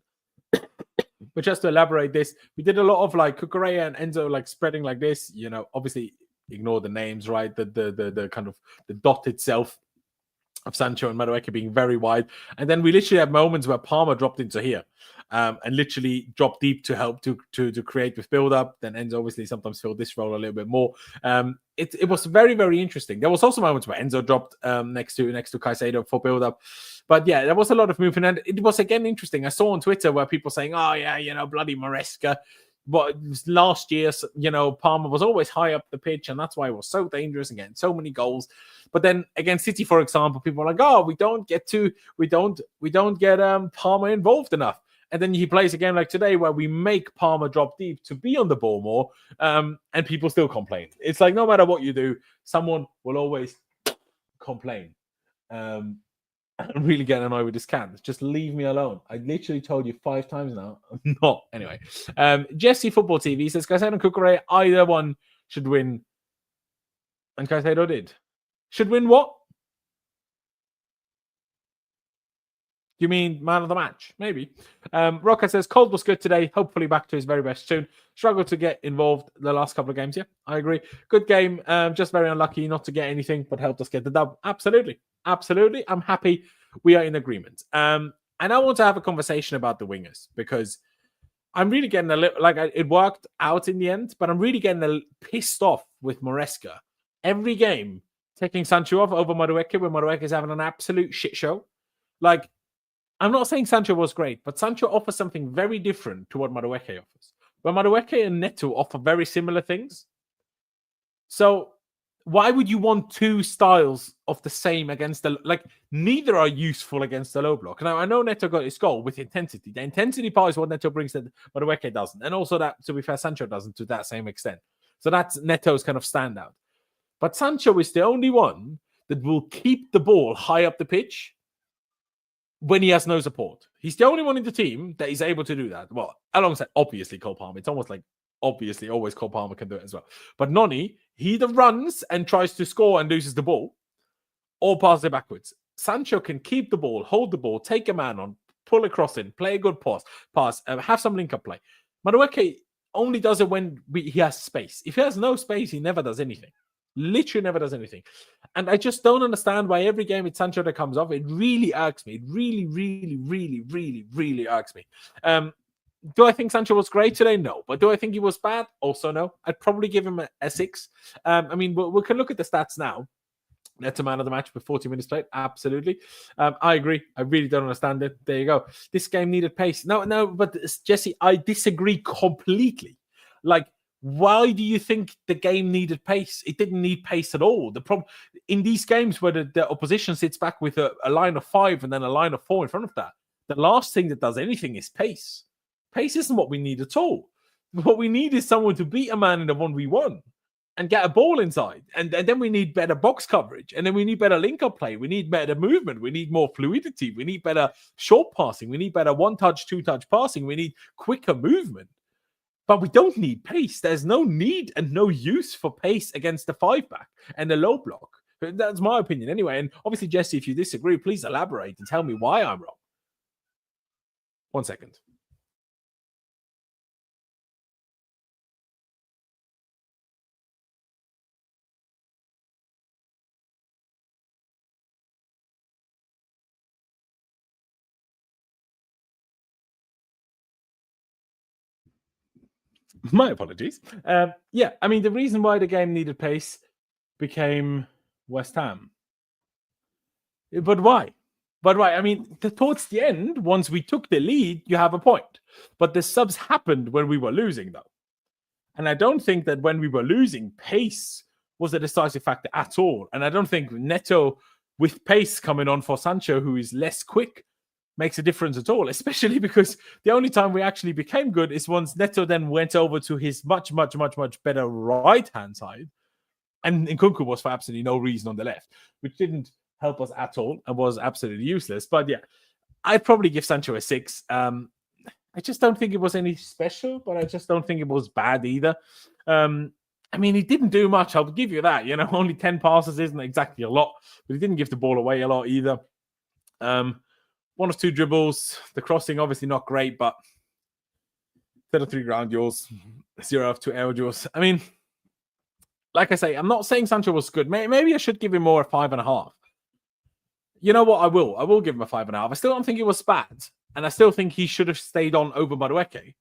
But just to elaborate this, we did a lot of like Cucurella and Enzo like spreading like this. You know, obviously ignore the names, right? The kind of the dot itself of Sancho and Madueke being very wide. And then we literally had moments where Palmer dropped into here and literally dropped deep to help to create with build-up. Then Enzo obviously sometimes filled this role a little bit more. It was very, very interesting. There was also moments where Enzo dropped next to Caicedo for build-up. But yeah, there was a lot of movement. And it was, again, interesting. I saw on Twitter where people saying, oh, yeah, you know, bloody Maresca. But last year, you know, Palmer was always high up the pitch, and that's why it was so dangerous and getting so many goals. But then against City, for example, people are like, "Oh, we don't get Palmer involved enough." And then he plays a game like today where we make Palmer drop deep to be on the ball more, and people still complain. It's like no matter what you do, someone will always complain. I'm really getting annoyed with this cat. Just leave me alone. I literally told you 5 times now. I'm not. Anyway, Jesse Football TV says Caicedo and Cucurella, either one should win. And Caicedo did. Should win what? You mean man of the match? Maybe. Rocker says Cold was good today. Hopefully back to his very best soon. Struggled to get involved the last couple of games. Yeah, I agree. Good game. Just very unlucky not to get anything, but helped us get the dub. Absolutely. Absolutely. I'm happy we are in agreement. And I want to have a conversation about the wingers, because I'm really getting a little, like, it worked out in the end, but I'm really getting a pissed off with Maresca. Every game, taking Sancho off over Madueke when Madueke is having an absolute shit show. Like, I'm not saying Sancho was great, but Sancho offers something very different to what Madueke offers. But Madueke and Neto offer very similar things. So why would you want 2 styles of the same against the, like, neither are useful against the low block. Now, I know Neto got his goal with intensity. The intensity part is what Neto brings that Madueke doesn't. And also that, to be fair, Sancho doesn't to that same extent. So that's Neto's kind of standout. But Sancho is the only one that will keep the ball high up the pitch when he has no support. He's the only one in the team that is able to do that. Well, alongside, obviously, Cole Palmer. It's almost like, obviously, always Cole Palmer can do it as well. But Noni, he either runs and tries to score and loses the ball, or passes it backwards. Sancho can keep the ball, hold the ball, take a man on, pull across in, play a good pass, have some link-up play. Madueke only does it when he has space. If he has no space, he never does anything. Literally never does anything. And I just don't understand why every game it's Sancho that comes off. It really irks me. It really, really, really, really, really irks me. Do I think Sancho was great today? No. But do I think he was bad? Also no. I'd probably give him a 6. I mean, we can look at the stats now. That's a man of the match with 40 minutes played. Absolutely. I agree. I really don't understand it. There you go. This game needed pace. No, but Jesse, I disagree completely. Like, why do you think the game needed pace? It didn't need pace at all. The problem in these games where the opposition sits back with a line of 5 and then a line of 4 in front of that, the last thing that does anything is pace. Pace isn't what we need at all. What we need is someone to beat a man in a 1v1 and get a ball inside. And then we need better box coverage. And then we need better link-up play. We need better movement. We need more fluidity. We need better short passing. We need better one-touch, two-touch passing. We need quicker movement. But we don't need pace. There's no need and no use for pace against the 5-back and the low block. That's my opinion anyway. And obviously, Jesse, if you disagree, please elaborate and tell me why I'm wrong. 1 second. My apologies. Yeah, I mean, the reason why the game needed pace became West Ham. But why? But right, I mean, towards the end, once we took the lead, you have a point. But the subs happened when we were losing, though. And I don't think that when we were losing, pace was a decisive factor at all. And I don't think Neto, with pace coming on for Sancho, who is less quick, makes a difference at all, especially because the only time we actually became good is once Neto then went over to his much, much, much, much better right-hand side. And Nkunku was for absolutely no reason on the left, which didn't help us at all and was absolutely useless. But yeah, I'd probably give Sancho a 6. I just don't think it was any special, but I just don't think it was bad either. I mean, he didn't do much. I'll give you that. Only 10 passes isn't exactly a lot, but he didn't give the ball away a lot either. 1 or 2 dribbles. The crossing, obviously not great, but 33 ground duels, 0 of 2 air duels. I mean, like I say, I'm not saying Sancho was good. Maybe I should give him more a 5.5. You know what? I will give him a 5.5. I still don't think it was bad. And I still think he should have stayed on over Maresca.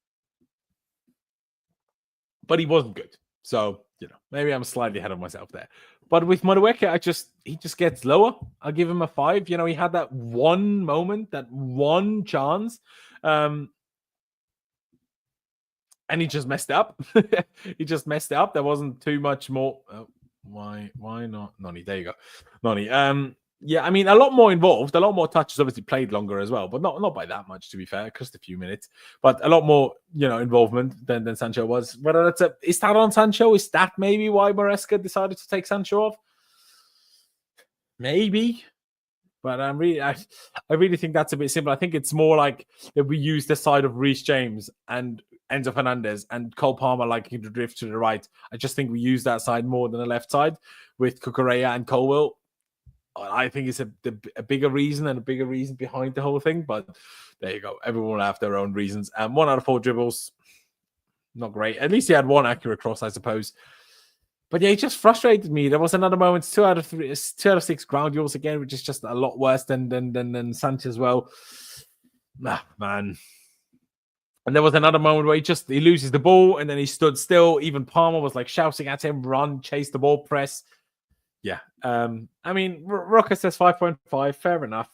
But he wasn't good. So, maybe I'm slightly ahead of myself there. But with Maresca, he just gets lower. I'll give him a 5. He had that one moment, that one chance. And he just messed it up. He just messed it up. There wasn't too much more. Oh, why not? Noni, there you go. Noni. Yeah, I mean, a lot more involved, a lot more touches, obviously played longer as well, but not by that much, to be fair, just a few minutes. But a lot more, involvement than Sancho was. Whether is that on Sancho? Is that maybe why Maresca decided to take Sancho off? Maybe. But I really think that's a bit simple. I think it's more like that we use the side of Reece James and Enzo Fernandez and Cole Palmer liking to drift to the right. I just think we use that side more than the left side with Cucurella and Colwill. I think it's a bigger reason and a bigger reason behind the whole thing. But there you go. Everyone will have their own reasons. 1 out of 4 dribbles, not great. At least he had 1 accurate cross, I suppose. But yeah, he just frustrated me. There was another moment, 2 out of 6 ground duels again, which is just a lot worse than Sanchez as well. Man. And there was another moment where he loses the ball and then he stood still. Even Palmer was like shouting at him, run, chase the ball, press. Yeah. I mean, Rocker says 5.5. Fair enough.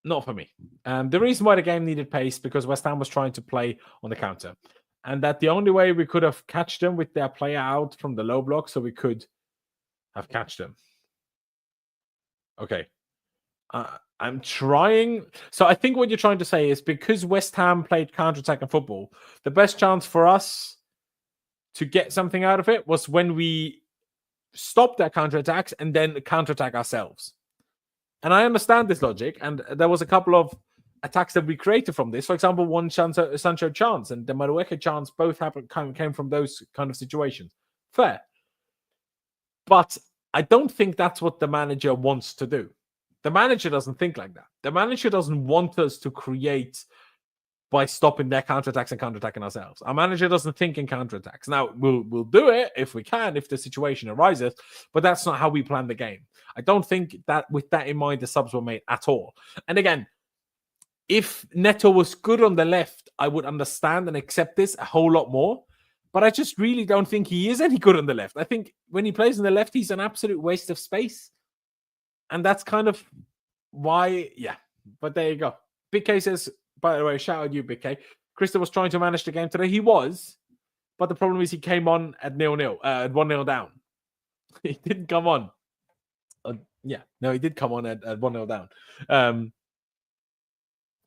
Not for me. The reason why the game needed pace because West Ham was trying to play on the counter. And that the only way we could have catched them with their player out from the low block, so we could have catched them. Okay. I'm trying. So I think what you're trying to say is because West Ham played counter-attacking football, the best chance for us to get something out of it was when we stop their counterattacks and then counterattack ourselves. And I understand this logic. And there was a couple of attacks that we created from this. For example, one Sancho chance and the Maresca chance both came from those kind of situations. Fair. But I don't think that's what the manager wants to do. The manager doesn't think like that. The manager doesn't want us to create by stopping their counterattacks and counterattacking ourselves. Our manager doesn't think in counterattacks. Now, we'll do it if we can, if the situation arises, but that's not how we plan the game. I don't think that with that in mind, the subs were made at all. And again, if Neto was good on the left, I would understand and accept this a whole lot more. But I just really don't think he is any good on the left. I think when he plays on the left, he's an absolute waste of space. And that's kind of why, yeah. But there you go. Big K says, by the way, shout out you, Big K. Krista was trying to manage the game today. He was. But the problem is he came on at 0-0, at 1-0 down. He didn't come on. He did come on at 1-0 down.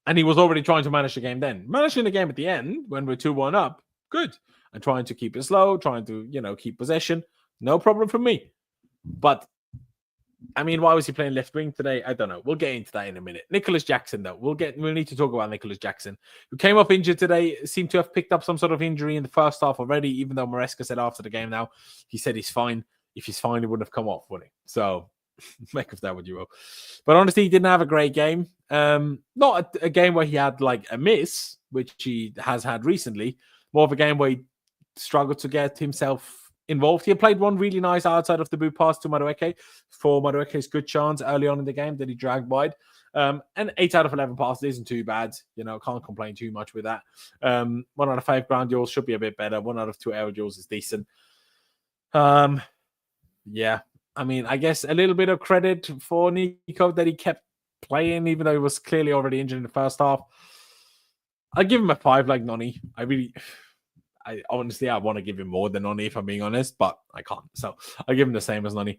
And he was already trying to manage the game then. Managing the game at the end, when we're 2-1 up, good. And trying to keep it slow, trying to, keep possession. No problem for me. But, I mean, why was he playing left wing today? I don't know. We'll get into that in a minute. Nicholas Jackson, though. We'll need to talk about Nicholas Jackson, who came off injured today, seemed to have picked up some sort of injury in the first half already, even though Maresca said after the game now, he said he's fine. If he's fine, he wouldn't have come off, would he? So, make of that what you will. But honestly, he didn't have a great game. Not a game where he had like a miss, which he has had recently. More of a game where he struggled to get himself involved. He had played one really nice outside of the boot pass to Maresca for Maresca's good chance early on in the game that he dragged wide. And 8 out of 11 passes isn't too bad. Can't complain too much with that. 1 out of 5 ground duels should be a bit better. 1 out of 2 air duels is decent. Yeah. I mean, I guess a little bit of credit for Nico that he kept playing, even though he was clearly already injured in the first half. I give him a 5 like Noni. I honestly, I want to give him more than Noni, if I'm being honest, but I can't. So I give him the same as Noni.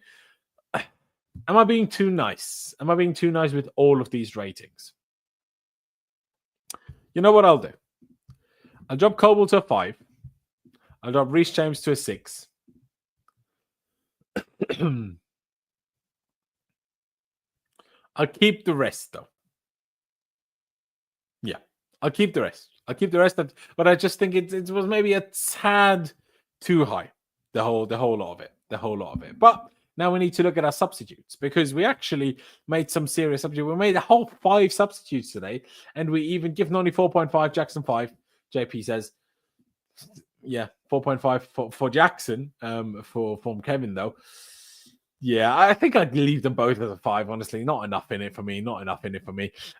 Am I being too nice? Am I being too nice with all of these ratings? You know what I'll do? I'll drop Colwill to a 5. I'll drop Reece James to a 6. I'll keep the rest, though. Yeah, I'll keep the rest. But I just think it was maybe a tad too high. The whole lot of it. But now we need to look at our substitutes, because we actually made some serious substitutes. We made a whole 5 substitutes today, and we even give Noni 4.5, Jackson 5. JP says, yeah, 4.5 for Jackson. From Kevin though. Yeah, I think I'd leave them both as a 5, honestly. Not enough in it for me.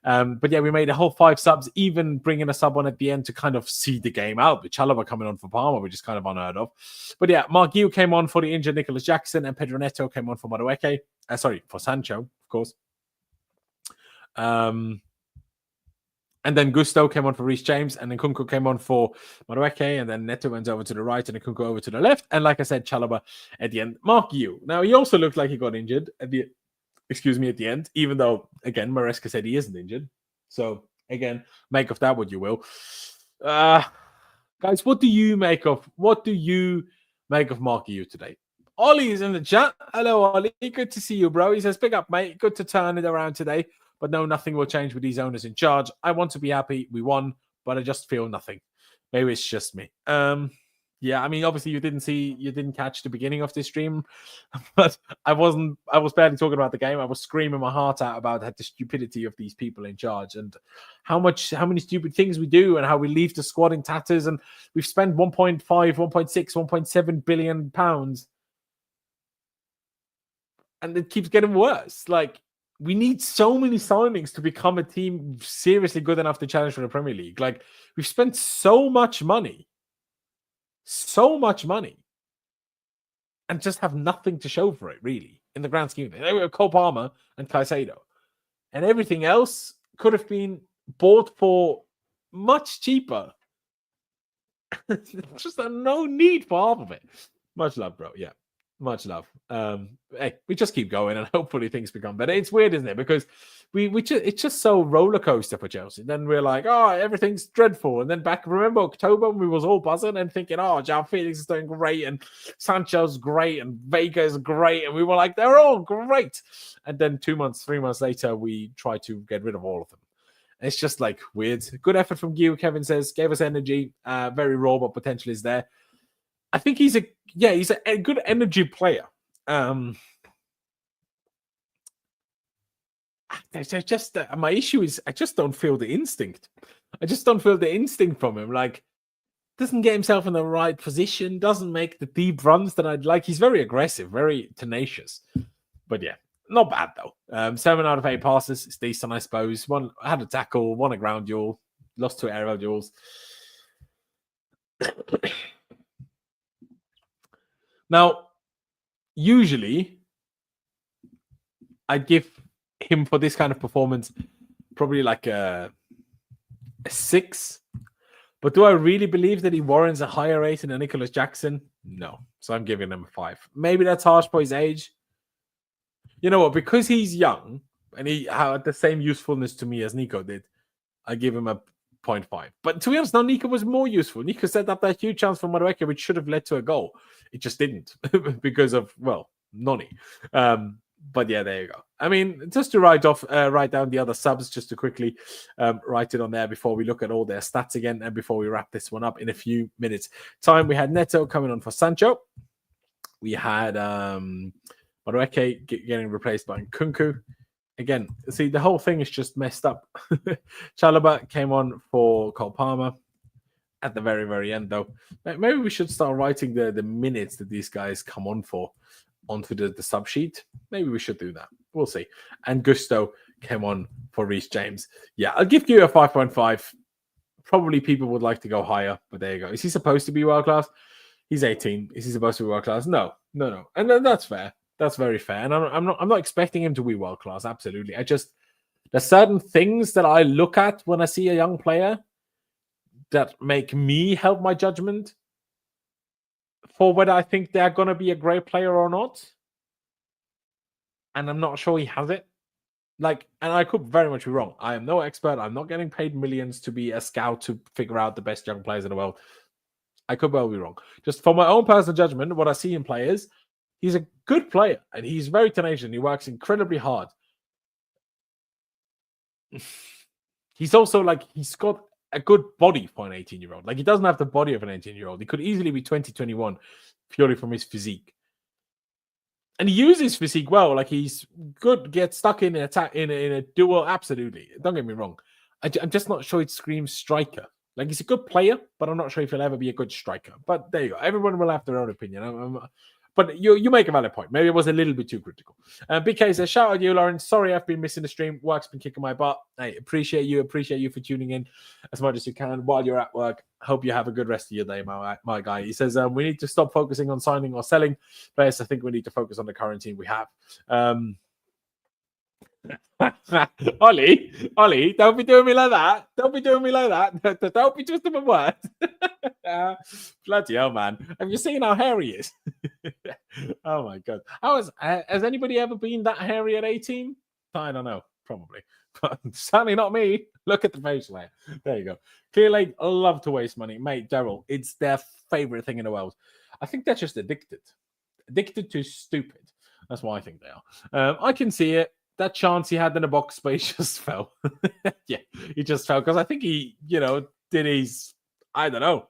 But yeah, we made a whole 5 subs, even bringing a sub on at the end to kind of see the game out. With Chalobah coming on for Palmer, which is kind of unheard of. But yeah, Mark Gill came on for the injured Nicholas Jackson, and Pedro Neto came on for Madueke. For Sancho, of course. And then Gusto came on for Reece James, and then Kunku came on for Madueke, and then Neto went over to the right, and then Kunku over to the left. And like I said, Chalobah at the end. Mark Gill. Now, he also looked like he got injured at the end, even though, again, Maresca said he isn't injured. So, again, make of that what you will. Guys, what do you make of Mark Gill today? Ollie is in the chat. Hello, Ollie. Good to see you, bro. He says, big up, mate. Good to turn it around today. But no, nothing will change with these owners in charge. I want to be happy. We won, but I just feel nothing. Maybe it's just me. Yeah, I mean, obviously you didn't catch the beginning of this stream, but I was barely talking about the game. I was screaming my heart out about the stupidity of these people in charge, and how many stupid things we do, and how we leave the squad in tatters, and we've spent 1.5, 1.6, 1.7 billion pounds, and it keeps getting worse. Like, we need so many signings to become a team seriously good enough to challenge for the Premier League. Like, we've spent so much money, and just have nothing to show for it, really, in the grand scheme of things. We have Cole Palmer and Caicedo, and everything else could have been bought for much cheaper. Just no need for half of it. Much love, bro. Yeah. Much love. Hey, we just keep going, and hopefully things become better. It's weird, isn't it? Because it's just so roller coaster for Chelsea. Then we're like, oh, everything's dreadful. And then remember October, we was all buzzing and thinking, oh, Joao Felix is doing great, and Sancho's great, and Vega is great, and we were like, they're all great. And then 3 months later, we try to get rid of all of them. It's just like weird. Good effort from Gil, Kevin says, gave us energy. Very raw, but potential is there. I think he's a good energy player. My issue is I just don't feel the instinct. From him. Like, doesn't get himself in the right position, doesn't make the deep runs that I'd like. He's very aggressive, very tenacious. But yeah, not bad though. 7 out of 8 passes. It's decent, I suppose. One had a tackle, won a ground duel, lost 2 aerial duels. Now, usually, I'd give him, for this kind of performance, probably like a 6. But do I really believe that he warrants a higher rating than Nicholas Jackson? No. So I'm giving him a 5. Maybe that's harsh for his age. You know what? Because he's young, and he had the same usefulness to me as Nico did, I give him a 0.5. But to be honest, now Nico was more useful. Nico set up that huge chance for Madueke, which should have led to a goal. It just didn't because of, well, Noni. But yeah, there you go. I mean, just to write down the other subs, just to quickly write it on there before we look at all their stats again, and before we wrap this one up in a few minutes' time. We had Neto coming on for Sancho. We had Madueke getting replaced by Kunku. Again, see, the whole thing is just messed up. Chalobah came on for Cole Palmer at the very, very end, though. Maybe we should start writing the minutes that these guys come on for onto the sub sheet. Maybe we should do that. We'll see. And Gusto came on for Reece James. Yeah, I'll give you a 5.5. Probably people would like to go higher, but there you go. Is he supposed to be world class? He's 18. Is he supposed to be world class? No. And then that's fair. That's very fair. And I'm not expecting him to be world class. Absolutely. I just There's certain things that I look at when I see a young player that make me help my judgment for whether I think they're going to be a great player or not. And I'm not sure he has it. Like, and I could very much be wrong. I am no expert. I'm not getting paid millions to be a scout to figure out the best young players in the world. I could well be wrong. Just for my own personal judgment, what I see in players, he's a good player and he's very tenacious and he works incredibly hard. He's also like, he's got a good body for an 18-year-old. Like, he doesn't have the body of an 18-year-old. He could easily be 2021 purely from his physique. And he uses physique well. Like, he's good, gets stuck in an attack, in a duel. Absolutely. Don't get me wrong. I'm just not sure it screams striker. Like, he's a good player, but I'm not sure if he'll ever be a good striker. But there you go. Everyone will have their own opinion. But you make a valid point. Maybe it was a little bit too critical. BK says, shout out to you, Laurenz. Sorry I've been missing the stream. Work's been kicking my butt. I appreciate you for tuning in as much as you can while you're at work. Hope you have a good rest of your day, my guy. He says, we need to stop focusing on signing or selling players. I think we need to focus on the current team we have. Ollie, don't be doing me like that. Don't be doing me like that. Don't be twisting my words. Bloody hell, man. Have you seen how hairy he is? Oh, my God. Has anybody ever been that hairy at 18? I don't know. Probably. But certainly not me. Look at the facial hair. There you go. Clear Lake love to waste money. Mate, Daryl, it's their favorite thing in the world. I think they're just addicted. Addicted to stupid. That's what I think they are. I can see it. That chance he had in the box space just fell. Yeah, he just fell because I think he, did his, I don't know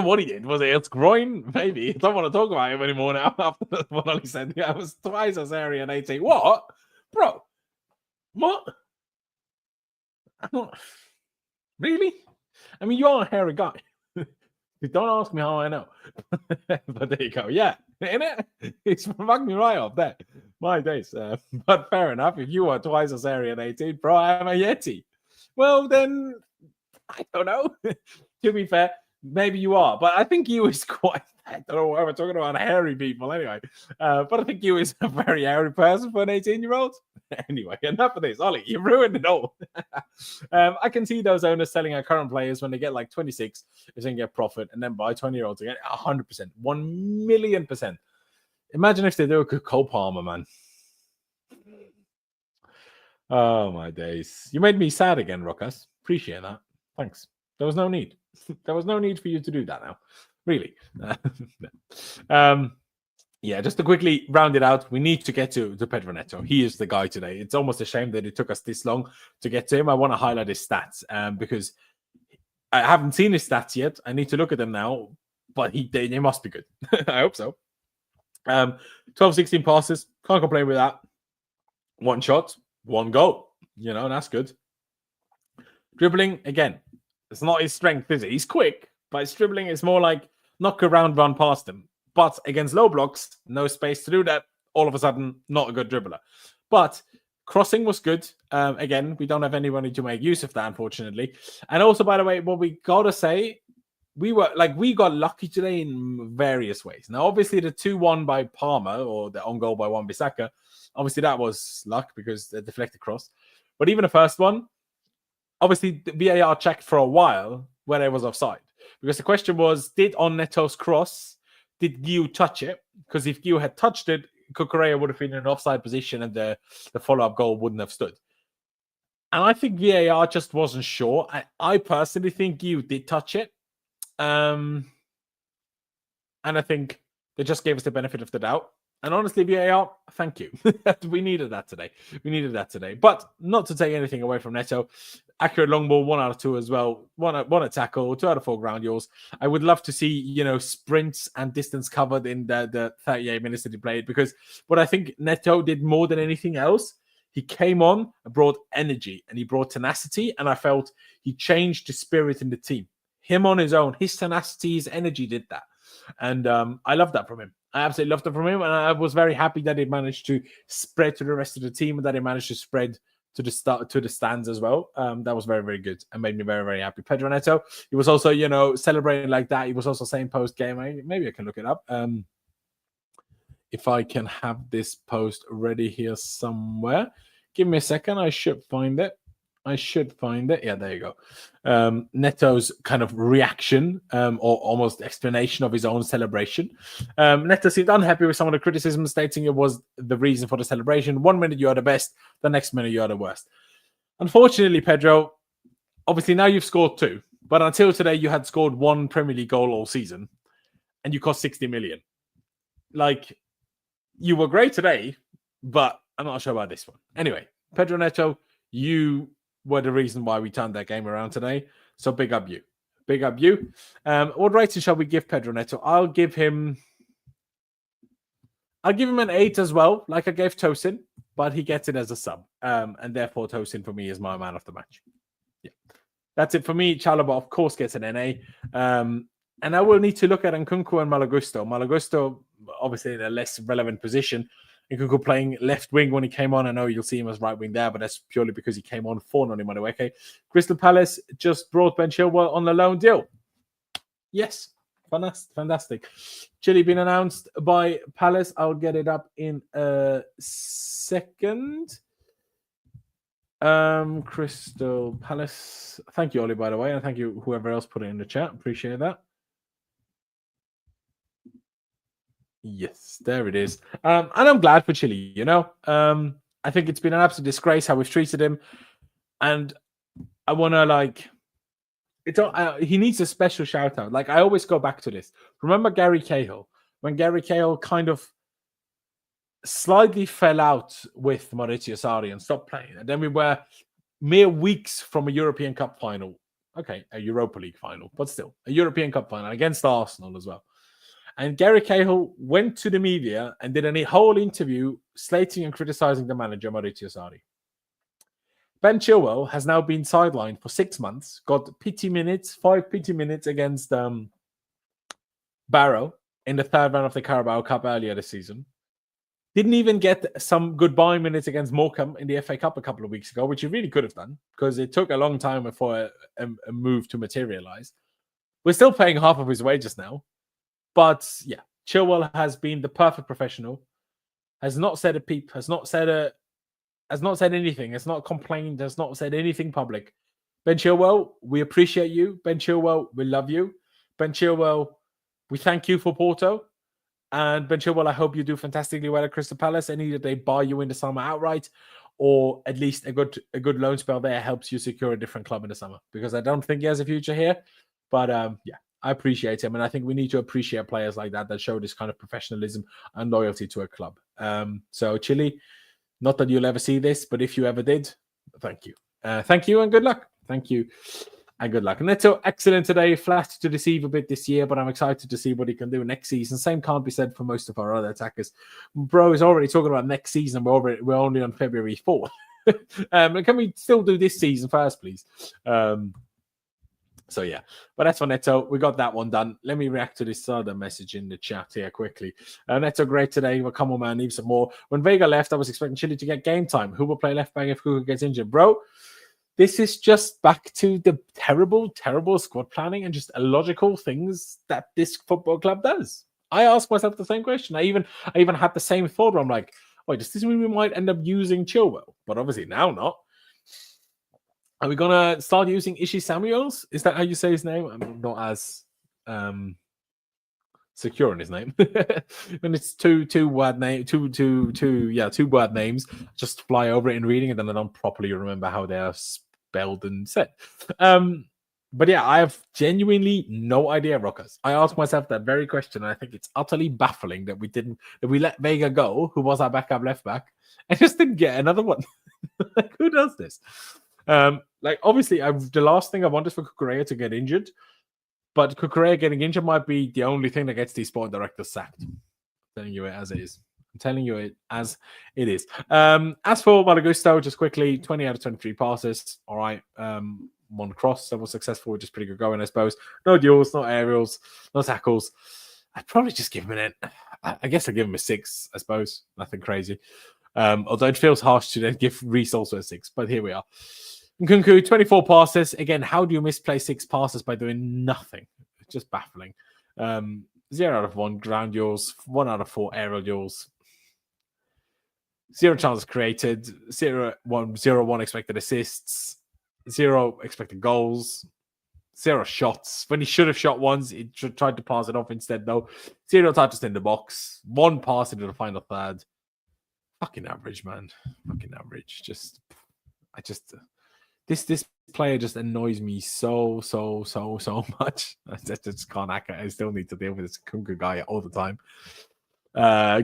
what he did. Was it his groin? Maybe. I don't want to talk about him anymore now after what Ollie said. Yeah, I was twice as hairy at 18. What? Bro, what? I'm not... Really? I mean, you are a hairy guy. Don't ask me how I know. But there you go. Yeah, innit? It's fucked me right off there. My days. But fair enough. If you are twice as hairy at 18, bro, I'm a Yeti. Well, then, I don't know. To be fair, maybe you are. But I think you is quite... I don't know why we're talking about hairy people anyway. But I think you is a very hairy person for an 18-year-old. Anyway, enough of this. Ollie, you ruined it all. I can see those owners selling our current players when they get like 26, is going to get profit, and then buy 20-year-olds again. 100%. 1,000,000%. Imagine if they do a good Cole Palmer, man. Oh, my days. You made me sad again, Ruckus. Appreciate that. Thanks. There was no need. There was no need for you to do that now. Really. Yeah, just to quickly round it out, we need to get to Pedro Neto. He is the guy today. It's almost a shame that it took us this long to get to him. I want to highlight his stats because I haven't seen his stats yet. I need to look at them now, but they must be good. I hope so. 12, 16 passes. Can't complain with that. 1 shot, 1 goal. That's good. Dribbling, again, it's not his strength, is it? He's quick, but his dribbling is more like knock around, run past him. But against low blocks, no space to do that. All of a sudden, not a good dribbler. But crossing was good. Again, we don't have anybody to make use of that, unfortunately. And also, by the way, what we got to say, we got lucky today in various ways. Now, obviously, the 2-1 by Palmer, or the on goal by Wan Bissaka, obviously that was luck because the deflected cross. But even the first one, obviously, the VAR checked for a while where it was offside. Because the question was, did on Neto's cross, did Guiu touch it? Because if Guiu had touched it, Cucurella would have been in an offside position and the follow-up goal wouldn't have stood. And I think VAR just wasn't sure. I personally think Guiu did touch it. And I think they just gave us the benefit of the doubt. And honestly, VAR, thank you. We needed that today. But not to take anything away from Neto. Accurate long ball, 1 out of 2 as well. One a tackle, 2 out of 4 ground duels. I would love to see, sprints and distance covered in the 38 minutes that he played. Because what I think Neto did more than anything else, he came on and brought energy and he brought tenacity. And I felt he changed the spirit in the team. Him on his own, his tenacity, his energy did that. And I love that from him. I absolutely loved it from him. And I was very happy that he managed to spread to the rest of the team and that he managed to spread to the stands as well. That was very, very good and made me very, very happy. Pedro Neto, he was also, celebrating like that. He was also saying post-game, maybe I can look it up. If I can have this post ready here somewhere. Give me a second. I should find it. Yeah, there you go. Neto's kind of reaction or almost explanation of his own celebration. Neto seemed unhappy with some of the criticism, stating it was the reason for the celebration. 1 minute you are the best, the next minute you are the worst. Unfortunately, Pedro, obviously now you've scored 2, but until today you had scored 1 Premier League goal all season and you cost 60 million. Like, you were great today, but I'm not sure about this one. Anyway, Pedro Neto, you were the reason why we turned that game around today. So big up you. Big up you. What rating shall we give Pedro Neto? I'll give him an 8 as well, like I gave Tosin, but he gets it as a sub. And therefore, Tosin for me is my man of the match. Yeah. That's it for me. Chalobah, of course, gets an NA. And I will need to look at Nkunku and Malagusto. Malagusto, obviously, in a less relevant position. Nkunku playing left wing when he came on. I know you'll see him as right wing there, but that's purely because he came on for Noni Madueke. Crystal Palace just brought Ben Chilwell on the loan deal. Yes, fantastic. Chile been announced by Palace. I'll get it up in a second. Crystal Palace. Thank you, Ollie, by the way, and thank you whoever else put it in the chat. Appreciate that. Yes, there it is. And I'm glad for Chile, you know. I think it's been an absolute disgrace how we've treated him. And I want to, he needs a special shout out. Like, I always go back to this. Remember Gary Cahill? When Gary Cahill kind of slightly fell out with Maurizio Sarri and stopped playing. And then we were mere weeks from a European Cup final. Okay, a Europa League final, but still, a European Cup final against Arsenal as well. And Gary Cahill went to the media and did a whole interview slating and criticizing the manager, Maurizio Sarri. Ben Chilwell has now been sidelined for 6 months, got 5 pity minutes against Barrow in the 3rd round of the Carabao Cup earlier this season. Didn't even get some goodbye minutes against Morecambe in the FA Cup a couple of weeks ago, which he really could have done because it took a long time for a move to materialize. We're still paying half of his wages now. But yeah, Chilwell has been the perfect professional. Has not said a peep. Has not said anything. Has not complained. Has not said anything public. Ben Chilwell, we appreciate you. Ben Chilwell, we love you. Ben Chilwell, we thank you for Porto. And Ben Chilwell, I hope you do fantastically well at Crystal Palace. And either they buy you in the summer outright, or at least a good loan spell there helps you secure a different club in the summer. Because I don't think he has a future here. But yeah. I appreciate him, and I think we need to appreciate players like that show this kind of professionalism and loyalty to a club. So, Chile, not that you'll ever see this, but if you ever did, thank you. Thank you and good luck. Thank you and good luck. Neto, excellent today. Flat to deceive a bit this year, but I'm excited to see what he can do next season. Same can't be said for most of our other attackers. Bro is already talking about next season. We're only on February 4th. Can we still do this season first, please? So yeah, but that's for Neto. We got that one done. Let me react to this other message in the chat here quickly. Neto, great today. Well, come on, man, need some more. When Vega left, I was expecting Chile to get game time. Who will play left back if Kuka gets injured? Bro, this is just back to the terrible squad planning and just illogical things that this football club does. I asked myself the same question. I even had the same thought where I'm like, wait, does this mean we might end up using Chilwell? But obviously now not. Are we going to start using Ishi Samuels? Is that how you say his name? I'm not as secure in his name. When it's two word names, two word names, just fly over it in reading, and then I don't properly remember how they are spelled and said. But yeah, I have genuinely no idea, Rockers. I asked myself that very question, and I think it's utterly baffling that we let Vega go, who was our backup left back, and just didn't get another one. Like, who does this? Like, obviously, the last thing I want is for Cucurella to get injured, but Cucurella getting injured might be the only thing that gets these sport directors sacked. I'm telling you it as it is. I'm telling you it as it is. As for Malagusto, just quickly, 20 out of 23 passes. All right. One cross that was successful, which is pretty good going, I suppose. No duels, no aerials, no tackles. I'd probably just give him I guess I'd give him a 6, I suppose. Nothing crazy. Although it feels harsh to then give Reece also a 6, but here we are. Nkunku, 24 passes. Again, how do you misplay 6 passes by doing nothing? It's just baffling. 0 out of 1 ground duels, 1 out of 4 aerial duels. 0 chances created, 0-1 expected assists, 0 expected goals, 0 shots. When he should have shot once, he tried to pass it off instead, though. 0 touches in the box, 1 pass into the final third. Fucking average, man. Fucking average. This player just annoys me so much. I just can't act. I still need to deal with this Kunku guy all the time.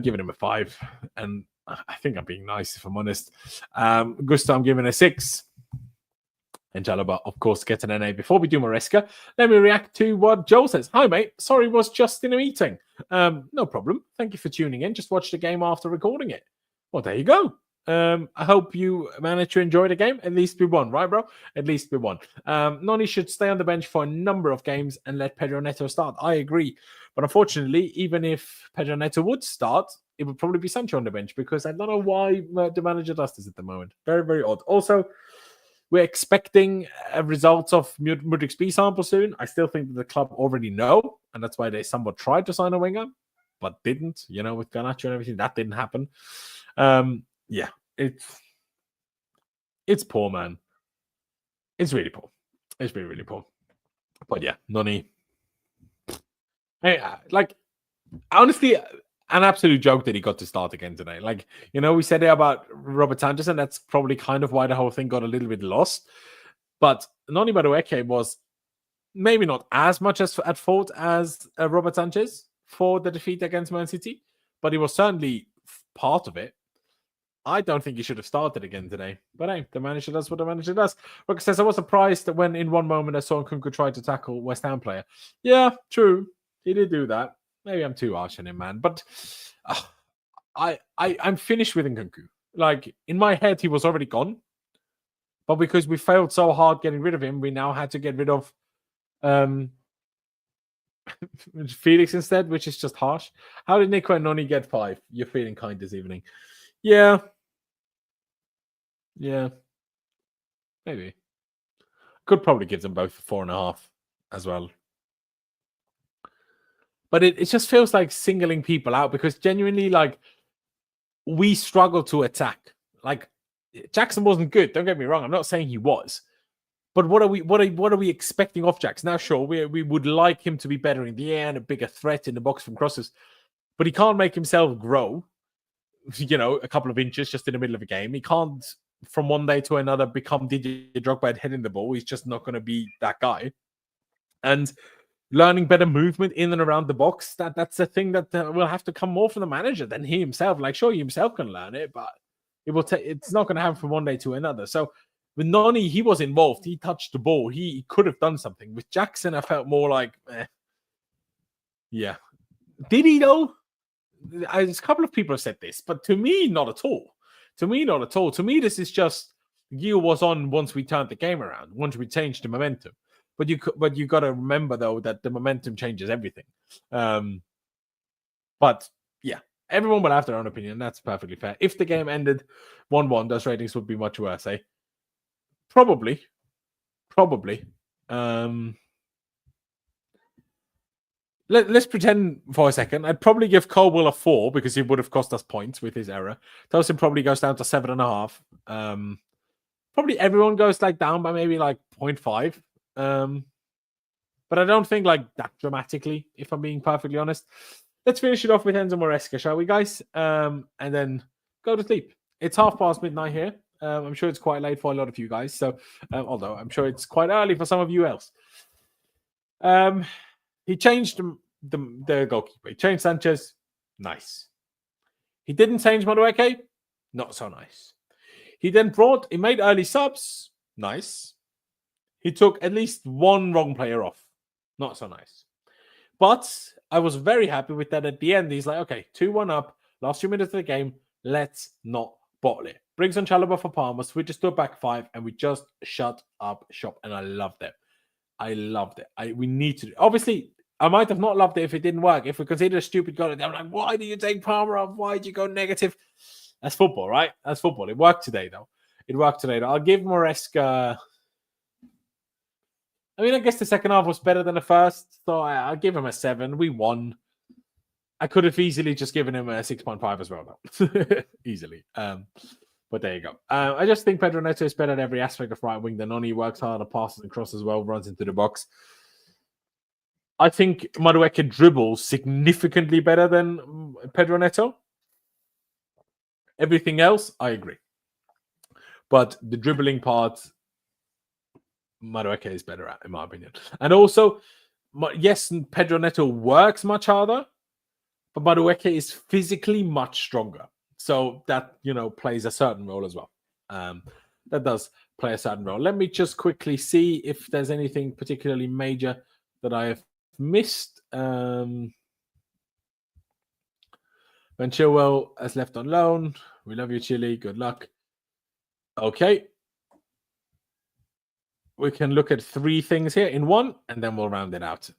Giving him a 5, and I think I'm being nice if I'm honest. Gusto, I'm giving a 6. And Chalaba, of course, gets an NA. Before we do Maresca, let me react to what Joel says. Hi, mate. Sorry, was just in a meeting. No problem. Thank you for tuning in. Just watched the game after recording it. Well, there you go. I hope you managed to enjoy the game. At least we won, right, bro? At least we won. Noni should stay on the bench for a number of games and let Pedro Neto start. I agree. But unfortunately, even if Pedro Neto would start, it would probably be Sancho on the bench because I don't know why the manager does this at the moment. Very, very odd. Also, we're expecting a result of Mudrik's B sample soon. I still think that the club already know, and that's why they somewhat tried to sign a winger, but didn't, with Garnacho and everything. That didn't happen. Yeah, it's poor, man. It's really poor. It's really, really poor. But yeah, Noni. Hey, honestly, an absolute joke that he got to start again today. We said it about Robert Sanchez, and that's probably kind of why the whole thing got a little bit lost. But Noni Madueke was maybe not as much at fault as Robert Sanchez for the defeat against Man City, but he was certainly part of it. I don't think he should have started again today. But hey, the manager does what the manager does. Rook says, I was surprised that when in one moment I saw Nkunku try to tackle West Ham player. Yeah, true. He did do that. Maybe I'm too harsh on him, man. But I'm finished with Nkunku. In my head, he was already gone. But because we failed so hard getting rid of him, we now had to get rid of Felix instead, which is just harsh. How did Nico and Noni get 5? You're feeling kind this evening. Yeah. Maybe. Could probably give them both 4.5 as well. But it just feels like singling people out because genuinely, we struggle to attack. Jackson wasn't good. Don't get me wrong. I'm not saying he was. But what are we expecting off Jackson? Now, sure, we would like him to be better in the air and a bigger threat in the box from crosses. But he can't make himself grow, a couple of inches just in the middle of a game. He can't, from one day to another, become Didier Drogba at heading the ball. He's just not going to be that guy. And learning better movement in and around the box, that's a thing that will have to come more from the manager than he himself. Sure, he himself can learn it, but it's not going to happen from one day to another. So with Noni, he was involved. He touched the ball. He could have done something. With Jackson, I felt more like, yeah. Did he, though? A couple of people have said this, but to me, not at all. To me, this is just gear was on once we turned the game around, once we changed the momentum. But you got to remember, though, that the momentum changes everything. But yeah, everyone will have their own opinion. That's perfectly fair. If the game ended 1-1, those ratings would be much worse, eh? Probably. Let's pretend for a second. I'd probably give Colwill a 4 because he would have cost us points with his error. Tosin probably goes down to 7.5. Probably everyone goes down by maybe 0.5. But I don't think that dramatically, if I'm being perfectly honest. Let's finish it off with Enzo Maresca, shall we, guys? And then go to sleep. It's midnight here. I'm sure it's quite late for a lot of you guys. So, although I'm sure it's quite early for some of you else. He changed the goalkeeper. He changed Sanchez. Nice. He didn't change Madueke. Not so nice. He made early subs. Nice. He took at least one wrong player off. Not so nice. But I was very happy with that at the end. He's like, okay, 2-1 up. Last 2 minutes of the game. Let's not bottle it. Brings on Chalobah for Palmer. Switches to a back 5. And we just shut up shop. And I loved it. We need to. Obviously, I might have not loved it if it didn't work. If we consider a stupid goal, I'm like, why do you take Palmer off? Why did you go negative? That's football, right? That's football. It worked today, though. I'll give Maresca. I mean, I guess the second half was better than the first, so I'll give him a 7. We won. I could have easily just given him a 6.5 as well, though. Easily. But there you go. I just think Pedro Neto is better at every aspect of right wing than on. He works harder, passes and crosses well, runs into the box. I think Maresca dribbles significantly better than Pedro Neto. Everything else, I agree. But the dribbling part, Maresca is better at, in my opinion. And also, yes, Pedro Neto works much harder, but Maresca is physically much stronger. So that, plays a certain role as well. That does play a certain role. Let me just quickly see if there's anything particularly major that I have missed. When Chilwell has left on loan. We love you, Chile. Good luck. Okay. We can look at 3 things here in one, and then we'll round it out.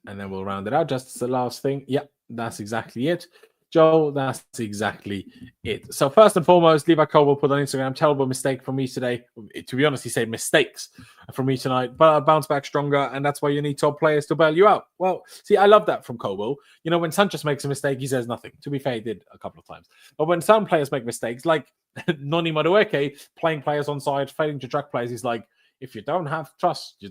Just the last thing. Yeah, that's exactly it. Joe, that's exactly it. So first and foremost, Levi Colwill put on Instagram, terrible mistake from me today. To be honest, he said mistakes from me tonight, but I bounce back stronger, and that's why you need top players to bail you out. Well, see, I love that from Colwill. When Sanchez makes a mistake, he says nothing. To be fair, he did a couple of times. But when some players make mistakes, like Noni Madueke, playing players on side, failing to track players, he's like, if you don't have trust, you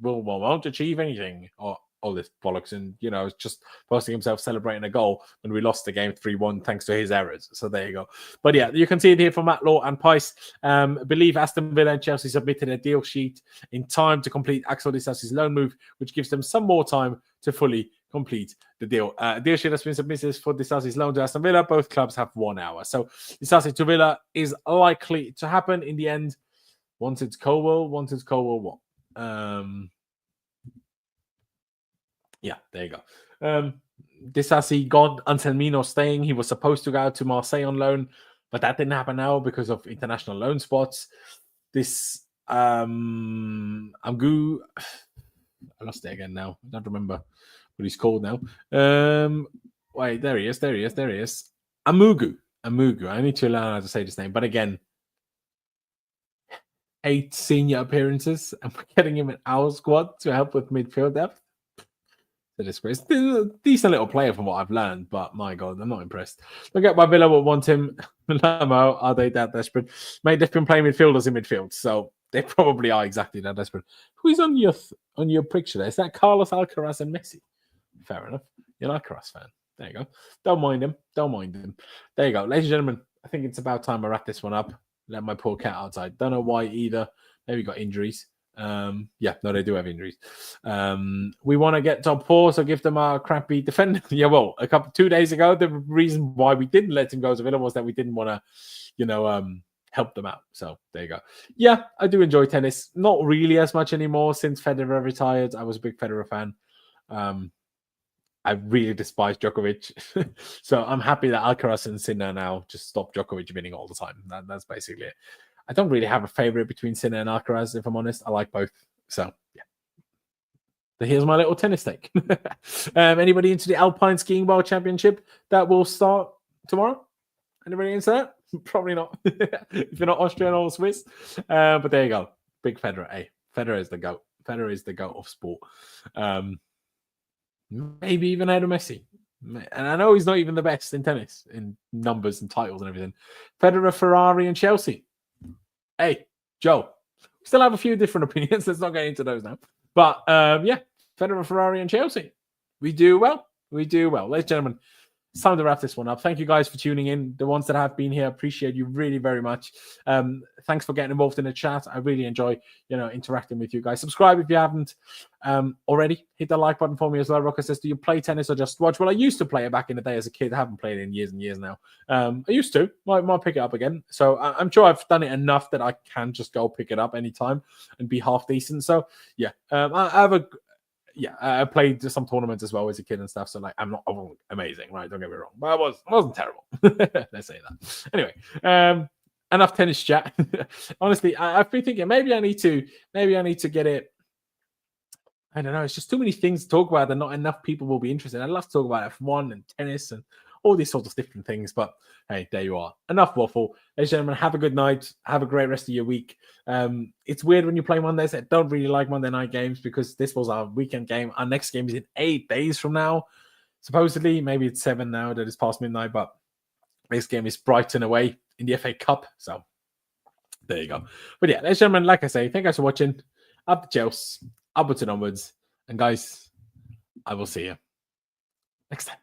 won't achieve anything. Or all this bollocks, and it's just posting himself celebrating a goal when we lost the game 3-1 thanks to his errors. So there you go. But yeah, you can see it here from Matt Law and Pais. Believe Aston Villa and Chelsea submitted a deal sheet in time to complete Axel Disasi's loan move, which gives them some more time to fully complete the deal. Deal sheet has been submitted for Disasi's loan to Aston Villa. Both clubs have 1 hour. So Disasi to Villa is likely to happen in the end. Once it's Colwill, what? Yeah, there you go. Disasi gone, Anselmino staying. He was supposed to go out to Marseille on loan, but that didn't happen now because of international loan spots. This Amgu, I lost it again now. I don't remember what he's called now. Wait, there he is. Amugu. I need to learn how to say this name, but again, 8 senior appearances, and we're getting him in our squad to help with midfield depth. Disgrace. A decent little player from what I've learned, but my God, I'm not impressed. Look at why Villa will want him. Lamo, are they that desperate? Mate, they've been playing midfielders in midfield, so they probably are exactly that desperate. Who's on your picture there? Is that Carlos Alcaraz and Messi? Fair enough. You're an Alcaraz fan. There you go. Don't mind him. There you go. Ladies and gentlemen, I think it's about time I wrap this one up. Let my poor cat outside. Don't know why either. Maybe got injuries. They do have injuries. We want to get top 4, so give them our crappy defender. 2 days ago, the reason why we didn't let him go to Villa was that we didn't want to, help them out. So there you go. Yeah, I do enjoy tennis. Not really as much anymore since Federer retired. I was a big Federer fan. I really despise Djokovic. So I'm happy that Alcaraz and Sinner now just stop Djokovic winning all the time. That's basically it. I don't really have a favorite between Sinner and Alcaraz, if I'm honest. I like both. So, yeah. So here's my little tennis take. Anybody into the Alpine Skiing World Championship that will start tomorrow? Anybody into that? Probably not. If you're not Austrian or Swiss. But there you go. Big Federer. Hey, Federer is the GOAT. Federer is the GOAT of sport. Maybe even ahead of Messi. And I know he's not even the best in tennis, in numbers and titles and everything. Federer, Ferrari, and Chelsea. Hey, Joe, we still have a few different opinions. Let's not get into those now. But Federer, Ferrari, and Chelsea. We do well. Ladies and gentlemen, it's time to wrap this one up. Thank you guys for tuning in. The ones that have been here, appreciate you really very much. Thanks for getting involved in the chat. I really enjoy, interacting with you guys. Subscribe if you haven't already. Hit the like button for me as well. Rocker says, do you play tennis or just watch? Well, I used to play it back in the day as a kid. I haven't played it in years and years now. I used to. Might pick it up again. So I'm sure I've done it enough that I can just go pick it up anytime and be half decent. So, yeah. I played some tournaments as well as a kid and stuff. So, I'm not amazing, right? Don't get me wrong. But I wasn't terrible. Let's say that. Anyway, enough tennis chat. Honestly, I've been thinking maybe I need to get it. I don't know. It's just too many things to talk about, and not enough people will be interested. I'd love to talk about F1 and tennis and all these sorts of different things. But hey, there you are. Enough waffle. Ladies and gentlemen, have a good night. Have a great rest of your week. It's weird when you play Mondays. I don't really like Monday night games because this was our weekend game. Our next game is in 8 days from now. Supposedly, maybe it's 7 now that it's past midnight, but this game is Brighton away in the FA Cup. So there you go. But yeah, ladies and gentlemen, like I say, thank you guys for watching. Up the Chelsea, upwards and onwards. And guys, I will see you next time.